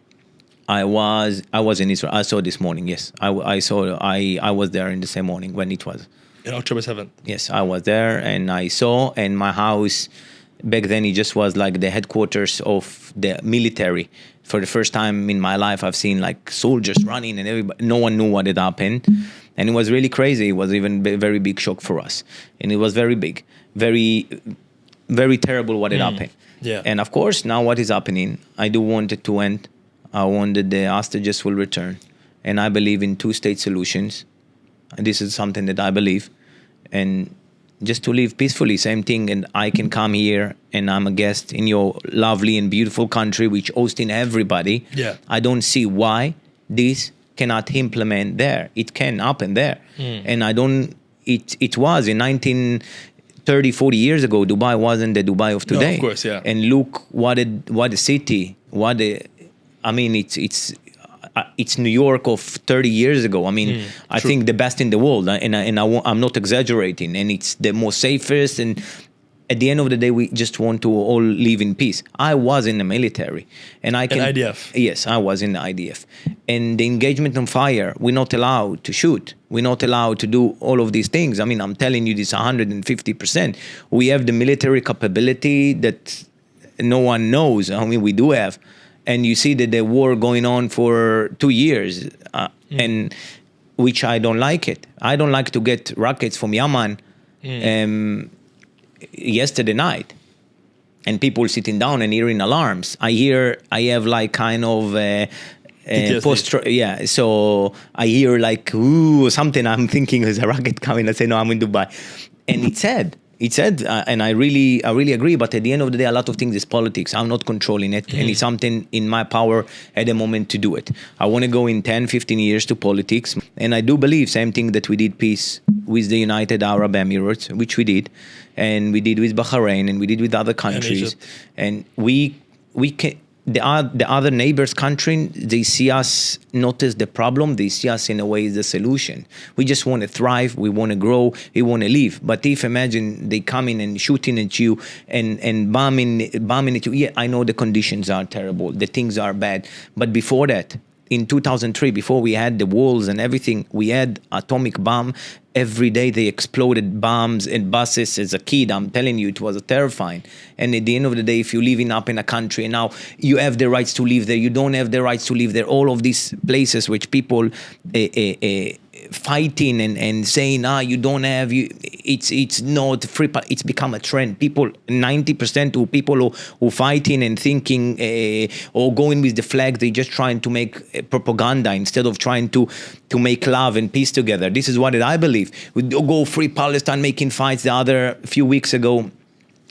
I was in Israel. I saw this morning. Yes, I was there in the same morning when it was. In October 7th. Yes, I was there and I saw. And my house back then it just was like the headquarters of the military. For the first time in my life, I've seen like soldiers running and everybody. No one knew what had happened, and it was really crazy. It was even a very big shock for us, and it was very big, very terrible what had happened. Yeah. And of course, now what is happening, I do want it to end. I want that the hostages will return. And I believe in two-state solutions. And this is something that I believe. And just to live peacefully, same thing. And I can come here and I'm a guest in your lovely and beautiful country, which hosting everybody. Yeah. I don't see why this cannot implement there. It can happen there. And I don't, it was in 30, 40 years ago, Dubai wasn't the Dubai of today. No, of course, yeah. And look what a city, it's New York of 30 years ago. I mean, I think the best in the world, and I'm not exaggerating. And it's the most safest. And at the end of the day, we just want to all live in peace. I was in the military, and I can. In IDF. Yes, I was in the IDF. And the engagement on fire, we're not allowed to shoot. We're not allowed to do all of these things. I mean, I'm telling you this 150%. We have the military capability that no one knows. I mean, we do have. And you see that the war going on for 2 years, and which I don't like it. I don't like to get rockets from Yemen yesterday night, and people sitting down and hearing alarms. I have like kind of so I hear like ooh something. I'm thinking there's a rocket coming. I say no, I'm in Dubai, and it's sad, and I really agree. But at the end of the day, a lot of things is politics. I'm not controlling it, and it's something in my power at the moment to do it. I want to go in 10, 15 years to politics, and I do believe same thing that we did peace with the United Arab Emirates, which we did, and we did with Bahrain, and we did with other countries, and we can. the other neighbors country, they see us not as the problem, they see us in a way as the solution. We just want to thrive, we want to grow, we want to live. But if imagine they come in and shooting at you and bombing at you, yeah, I know the conditions are terrible, the things are bad. But before that, in 2003, before we had the walls and everything, we had atomic bomb. Every day they exploded bombs and buses. As a kid, I'm telling you, it was terrifying. And at the end of the day, if you're living up in a country and now you have the rights to live there, you don't have the rights to live there. All of these places which people fighting and saying, you don't have, it's not free. It's become a trend. People, 90% of people who fighting and thinking or going with the flag, they just trying to make propaganda instead of trying to make love and peace together. This is what I believe. We go free Palestine, making fights. The other few weeks ago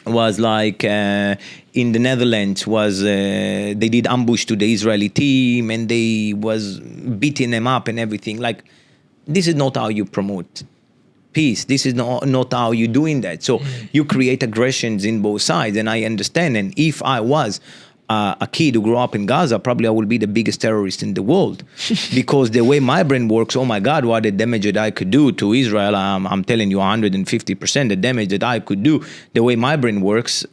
was like in the Netherlands was they did ambush to the Israeli team and they was beating them up and everything. Like, this is not how you promote peace. This is not how you're doing that. So you create aggressions in both sides, and I understand. And if I was a kid who grew up in Gaza, probably I would be the biggest terrorist in the world. Because the way my brain works, oh my God, what the damage that I could do to Israel, I'm telling you 150% the damage that I could do. The way my brain works,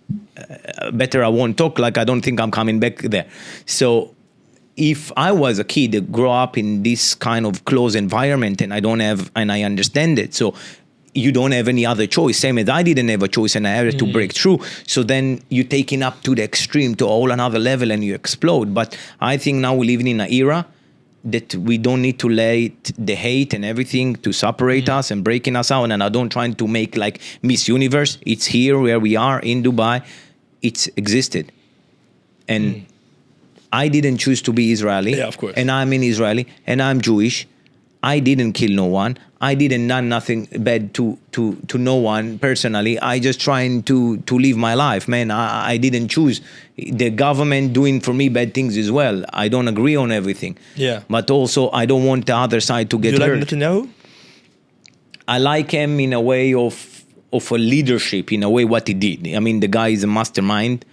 better I won't talk, like I don't think I'm coming back there. So if I was a kid that grew up in this kind of closed environment and I understand it, so you don't have any other choice, same as I didn't have a choice and I had to break through. So then you're taking up to the extreme, to a whole another level, and you explode. But I think now we're living in an era that we don't need to let the hate and everything to separate us and breaking us out. And I don't trying to make like Miss Universe. It's here where we are in Dubai. It's existed. And I didn't choose to be Israeli. Yeah, of course. And I'm an Israeli and I'm Jewish. I didn't kill no one. I didn't done nothing bad to no one personally. I just trying to live my life, man. I didn't choose. The government doing for me bad things as well. I don't agree on everything. Yeah. But also, I don't want the other side to get hurt. Do you like Netanyahu? I like him in a way of a leadership, in a way what he did. I mean, the guy is a mastermind.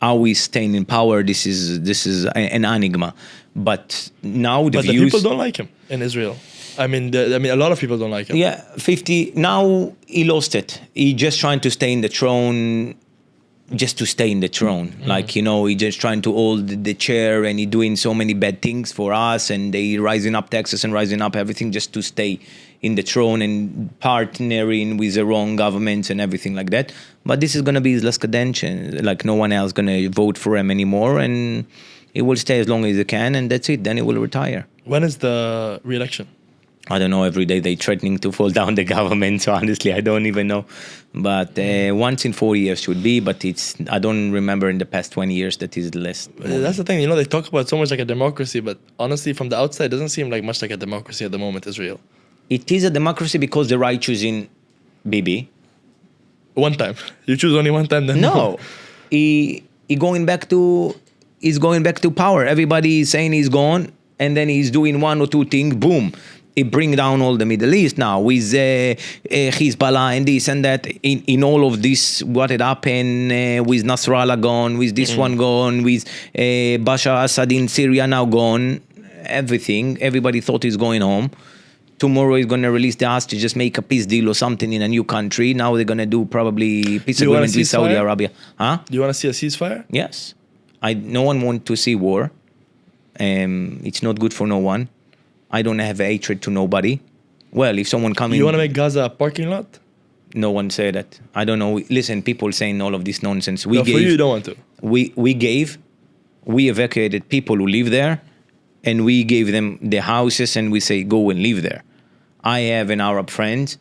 How he's staying in power, this is an enigma. But now the views... But the people don't like him in Israel. I mean, a lot of people don't like him. Yeah, 50. Now he lost it. He just trying to stay in the throne, just to stay in the throne. Like, you know, he just trying to hold the chair, and he doing so many bad things for us, and they rising up taxes and rising up everything just to stay in the throne and partnering with the wrong governments and everything like that. But this is going to be his last cadentia. Like, no one else going to vote for him anymore, and he will stay as long as he can, and that's it. Then he will retire. When is the re-election? I don't know. Every day they threatening to fall down the government. So honestly, I don't even know. But once in 4 years should be. But I don't remember in the past 20 years that is less. That's the thing. You know, they talk about it so much like a democracy, but honestly, from the outside, it doesn't seem like much like a democracy at the moment, Israel. It is a democracy because the right choosing Bibi. One time. You choose only one time. Then no. He's going back to power. Everybody is saying he's gone, and then he's doing one or two things. Boom. It bring down all the Middle East now with Hezbollah and this and that. In all of this, what had happened with Nasrallah gone, with this one gone, with Bashar Assad in Syria now gone, everything. Everybody thought he's going home. Tomorrow he's going to release the hostages, make a peace deal or something in a new country. Now they're going to do probably peace agreement with Saudi Arabia. Huh? Do you want to see a ceasefire? Yes. No one wants to see war. It's not good for no one. I don't have hatred to nobody. Well, if someone comes in... You want to make Gaza a parking lot? No one said that. I don't know. Listen, people saying all of this nonsense. For you don't want to. We evacuated people who live there, and we gave them the houses, and we say, go and live there. I have an Arab friend.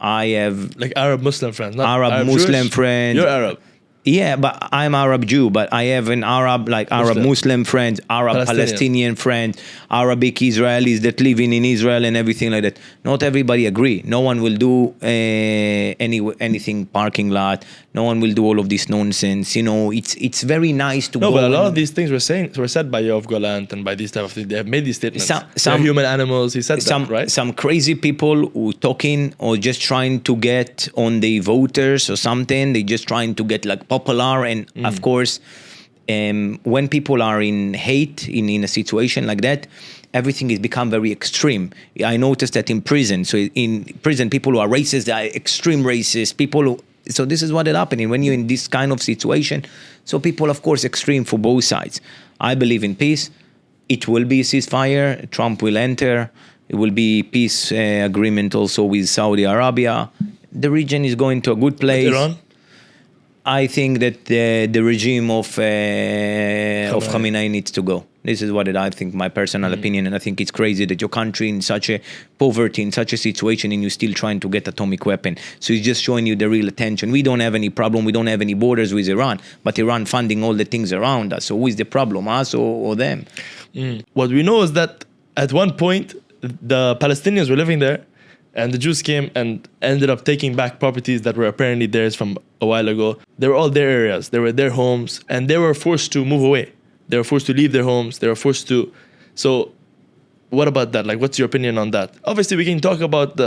I have... Like Arab Muslim friends, not Arab Muslim friend. You're Arab. Yeah, but I'm Arab Jew, but I have an Arab, like Arab Muslim friend, Arab Palestinian friend, Arabic Israelis that living in Israel and everything like that. Not everybody agree. No one will do anything parking lot. No one will do all of this nonsense. You know, it's very nice to go. No, but a lot of these things were said by Yoav Golant and by these type of things. They have made these statements. Some human animals. He said that, right? Some crazy people who talking or just trying to get on the voters or something. They just trying to get like popular, and of course when people are in hate, in a situation like that, everything has become very extreme. I noticed that in prison. So in prison, people who are racist, they are extreme racist. So this is what is happening when you're in this kind of situation. So people, of course, extreme for both sides. I believe in peace. It will be a ceasefire. Trump will enter. It will be peace agreement also with Saudi Arabia. The region is going to a good place. With Iran? I think that the regime of Khamenei needs to go. This is what I think, my personal opinion, and I think it's crazy that your country in such a poverty, in such a situation, and you're still trying to get atomic weapon. So it's just showing you the real attention. We don't have any problem. We don't have any borders with Iran, but Iran funding all the things around us. So who is the problem, us or them? What we know is that at one point, the Palestinians were living there, and the Jews came and ended up taking back properties that were apparently theirs from a while ago. They were all their areas. They were their homes, and they were forced to move away. They were forced to leave their homes. They were forced to. So, what about that? Like, what's your opinion on that? Obviously, we can talk about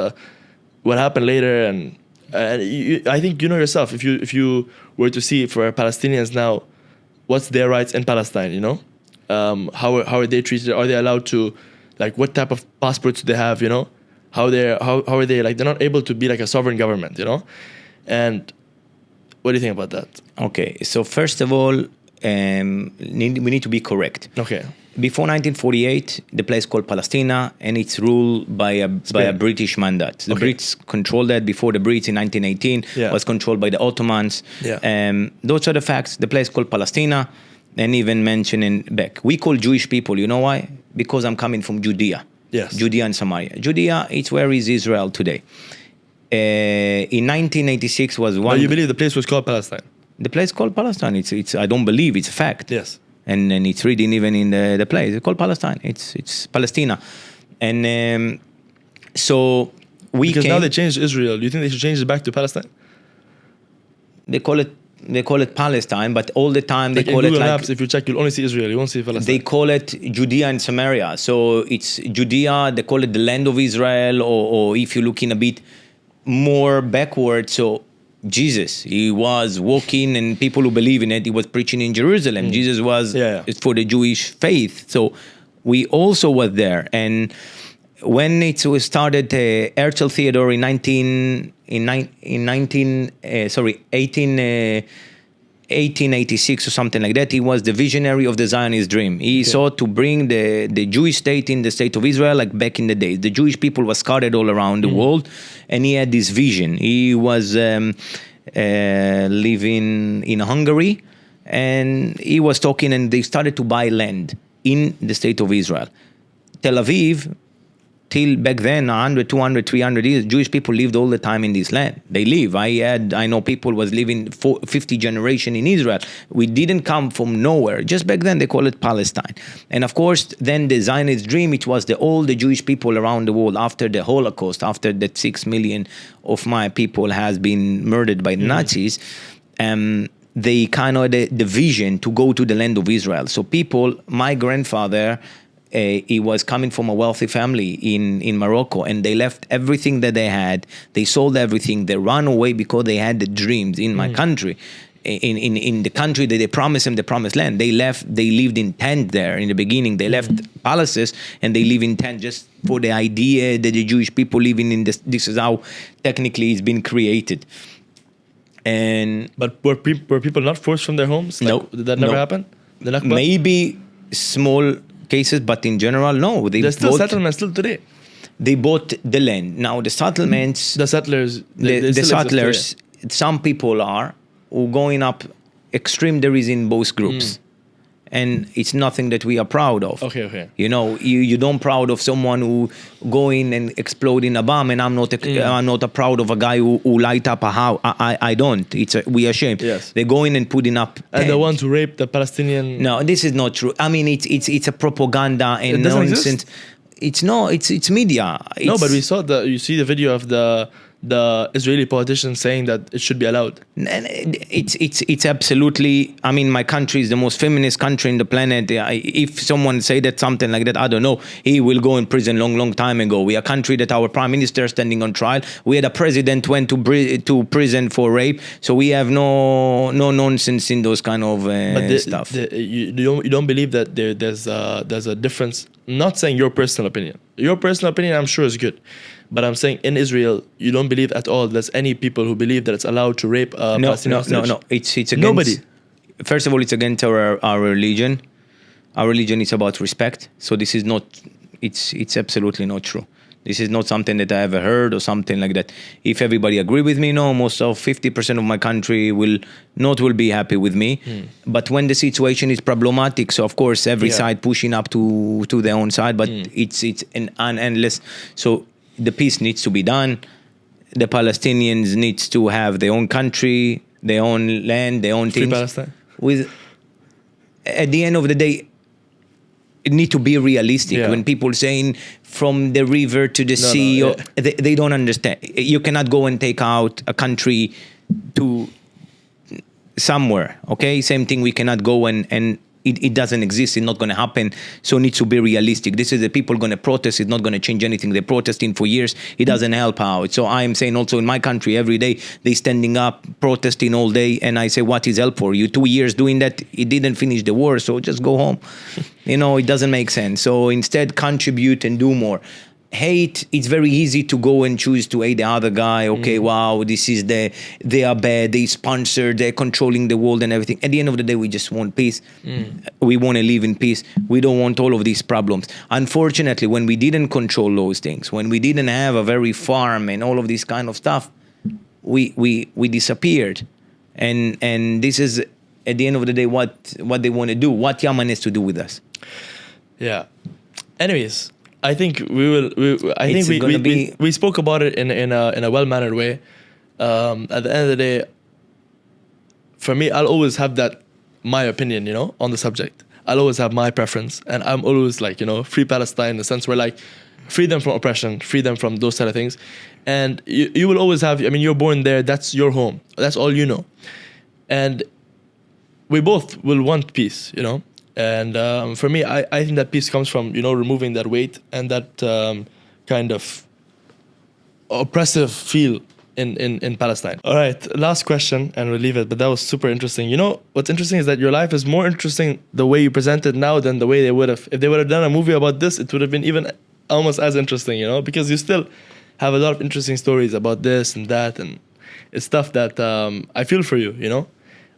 what happened later, and I think you know yourself. If you were to see for Palestinians now, what's their rights in Palestine? You know, how are they treated? Are they allowed to, like, what type of passports do they have? You know, how are they, like, they're not able to be like a sovereign government? You know, and what do you think about that? Okay, so first of all, we need to be correct. Okay. Before 1948, the place called Palestina, and it's ruled by a British mandate. The Brits controlled that. Before the Brits in 1918 was controlled by the Ottomans. Those are the facts. The place called Palestina, and even mentioning back. We call Jewish people, you know why? Because I'm coming from Judea. Yes. Judea and Samaria. Judea, it's where is Israel today. In 1986 was one. But you believe the place was called Palestine? The place called Palestine. It's I don't believe, it's a fact. Yes. And it's written even in the place. It's called Palestine. It's Palestina. And so we because now they changed Israel. Do you think they should change it back to Palestine? They call it Palestine, but all the time they like call in Google it like Maps, if you check, you'll only see Israel. You won't see Palestine. They call it Judea and Samaria. So it's Judea. They call it the land of Israel, or if you're looking a bit more backward, so Jesus, he was walking, and people who believe in it, he was preaching in Jerusalem. Jesus was for the Jewish faith. So we also was there. And when it was started, Herzl Theodore in 1886 or something like that, he was the visionary of the Zionist dream. He sought to bring the Jewish state in the state of Israel, like back in the days. The Jewish people were scattered all around the world, and he had this vision. He was living in Hungary, and he was talking, and they started to buy land in the state of Israel. Tel Aviv, till back then, 100, 200, 300 years, Jewish people lived all the time in this land. They live. I know people was living 50 generation in Israel. We didn't come from nowhere. Just back then, they call it Palestine. And of course, then the Zionist dream, it was all the Jewish people around the world after the Holocaust, after that 6 million of my people has been murdered by the Nazis. They kind of the vision to go to the land of Israel. So people, my grandfather, he was coming from a wealthy family in Morocco, and they left everything that they had. They sold everything. They ran away because they had the dreams in my country, in the country that they promised them, the promised land. They left. They lived in tent there in the beginning. They left palaces and they live in tent just for the idea that the Jewish people living in this. This is how technically it's been created. But were people not forced from their homes? Like, no, did that never happen? Maybe small cases, but in general, no. There's still settlements still today. They bought the land. Now the settlements, the settlers, the settlers. Some people are who going up extreme. There is in both groups, and it's nothing that we are proud of. Okay. You know, you don't proud of someone who go in and explode in a bomb, and I'm not proud of a guy who light up a house. I don't. We are ashamed. Yes. They go in and putting up. And the ones who rape the Palestinian. No, this is not true. I mean, it's a propaganda and it doesn't nonsense. Exist? It's media. No, but we saw you see the video of the the Israeli politicians saying that it should be allowed? It's absolutely. I mean, my country is the most feminist country in the planet. If someone say that something like that, I don't know. He will go in prison long time ago. We are a country that our prime minister is standing on trial. We had a president went to prison for rape. So we have no nonsense in those kind of stuff. You don't believe that there's a difference? I'm not saying your personal opinion. Your personal opinion, I'm sure, is good. But I'm saying in Israel, you don't believe at all there's any people who believe that it's allowed to rape Palestinian hostage? No. It's against, nobody. First of all, it's against our religion. Our religion is about respect. So this is not. It's absolutely not true. This is not something that I ever heard or something like that. If everybody agree with me, no, most of 50% of my country will be happy with me. But when the situation is problematic, so of course every side pushing up to their own side, but it's an endless. So the peace needs to be done. The Palestinians needs to have their own country, their own land, their own Free things. Palestine. At the end of the day, it need to be realistic. Yeah. When people saying from the river to the sea, they don't understand. You cannot go and take out a country to somewhere. Okay, same thing. We cannot go and it doesn't exist. It's not going to happen. So it needs to be realistic. This is the people going to protest. It's not going to change anything. They're protesting for years. It doesn't help out. So I am saying also in my country, every day they standing up, protesting all day. And I say, what is help for you? 2 years doing that, it didn't finish the war. So just go home. It doesn't make sense. So instead contribute and do more. Hate, it's very easy to go and choose to hate the other guy. Okay, wow, they are bad, they sponsor, they're controlling the world and everything. At the end of the day, we just want peace. We want to live in peace. We don't want all of these problems. Unfortunately, when we didn't control those things, when we didn't have a very farm and all of this kind of stuff, we disappeared. And this is, at the end of the day, what they want to do, what Yemen is to do with us. Yeah. Anyways, I think we spoke about it in a well-mannered way. At the end of the day, for me, I'll always have my opinion, on the subject. I'll always have my preference, and I'm always free Palestine in the sense where free them from oppression, free them from those kind of things. And you will always have, you're born there, that's your home, that's all you know. And we both will want peace, And for me, I think that peace comes from, removing that weight and that kind of oppressive feel in Palestine. All right, last question, and we'll leave it, but that was super interesting. What's interesting is that your life is more interesting the way you present it now than the way they would have. If they would have done a movie about this, it would have been even almost as interesting, because you still have a lot of interesting stories about this and that, and it's stuff that I feel for you,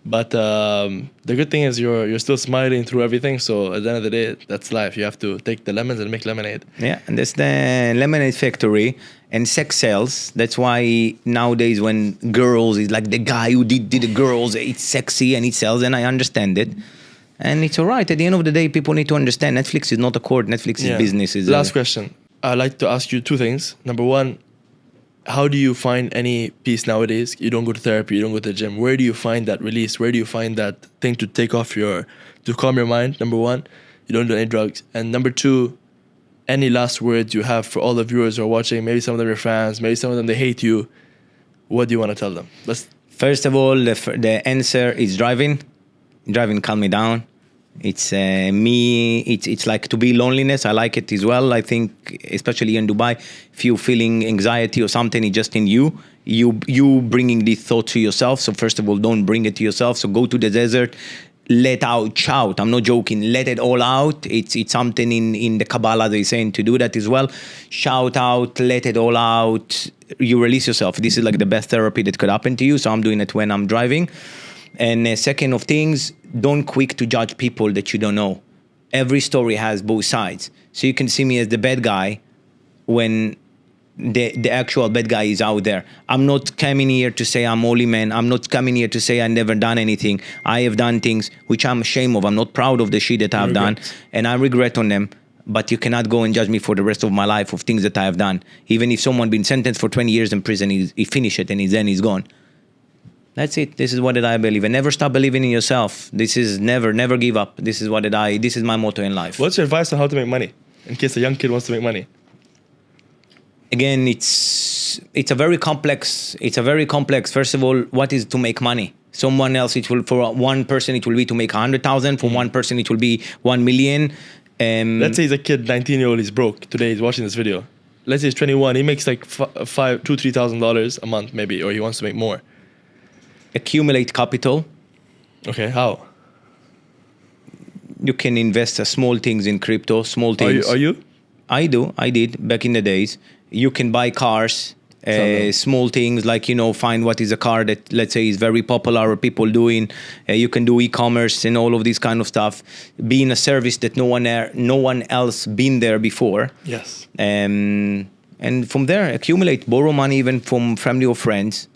But the good thing is you're still smiling through everything. So at the end of the day, that's life. You have to take the lemons and make lemonade. Yeah, and that's the lemonade factory. And sex sells. That's why nowadays when girls is like the guy who did the girls, it's sexy and it sells, and I understand it. And it's all right. At the end of the day, people need to understand Netflix is not a court. Netflix is business. Last question. I'd like to ask you two things. Number one, how do you find any peace nowadays? You don't go to therapy, you don't go to the gym. Where do you find that release? Where do you find that thing to to calm your mind? Number one, you don't do any drugs. And number two, any last words you have for all the viewers who are watching? Maybe some of them are fans, maybe some of them, they hate you. What do you want to tell them? First of all, the answer is driving. Driving calm me down. It's it's like to be loneliness. I like it as well. I think, especially in Dubai, if you're feeling anxiety or something, it's just in you bringing this thought to yourself. So first of all, don't bring it to yourself. So go to the desert, let out, shout. I'm not joking. Let it all out. It's something in the Kabbalah they're saying to do that as well. Shout out, let it all out. You release yourself. This is like the best therapy that could happen to you. So I'm doing it when I'm driving. And second of things, don't quick to judge people that you don't know. Every story has both sides. So you can see me as the bad guy when the actual bad guy is out there. I'm not coming here to say I'm holy man. I'm not coming here to say I've never done anything. I have done things which I'm ashamed of. I'm not proud of the shit that I've done, and I regret on them. But you cannot go and judge me for the rest of my life of things that I have done. Even if someone been sentenced for 20 years in prison, he finished it and he's gone. That's it. This is what I believe. And never stop believing in yourself. This is never give up. This is this is my motto in life. What's your advice on how to make money in case a young kid wants to make money? again, it's a very complex. It's a very complex. First of all, what is to make money? Someone else, it will, for one person, it will be to make 100,000. For one person, it will be 1 million. Let's say he's a kid, 19-year-old, he's broke. Today he's watching this video. Let's say he's 21. He makes like $2,000-$3,000 a month, maybe, or he wants to make more. Accumulate capital. Okay, how? You can invest small things in crypto, small things. Are you? I do. I did back in the days. You can buy cars, small things like, find what is a car that, let's say, is very popular or people doing. You can do e-commerce and all of this kind of stuff. Be in a service that no one else been there before. Yes. And from there, accumulate, borrow money even from family or friends.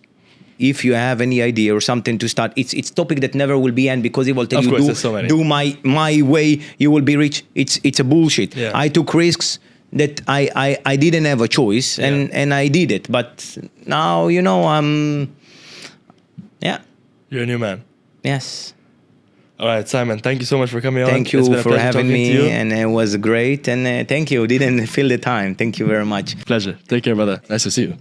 If you have any idea or something to start, it's topic that never will be end, because it will tell Of you course, there's so many. do my way, you will be rich. It's a bullshit. Yeah. I took risks that I didn't have a choice, and I did it. But now I'm You're a new man. Yes. All right, Simon, thank you so much for coming on. Thank It's been you a for pleasure having talking to you. me, and it was great. And thank you. Didn't feel the time. Thank you very much. Pleasure. Take care, brother. Nice to see you.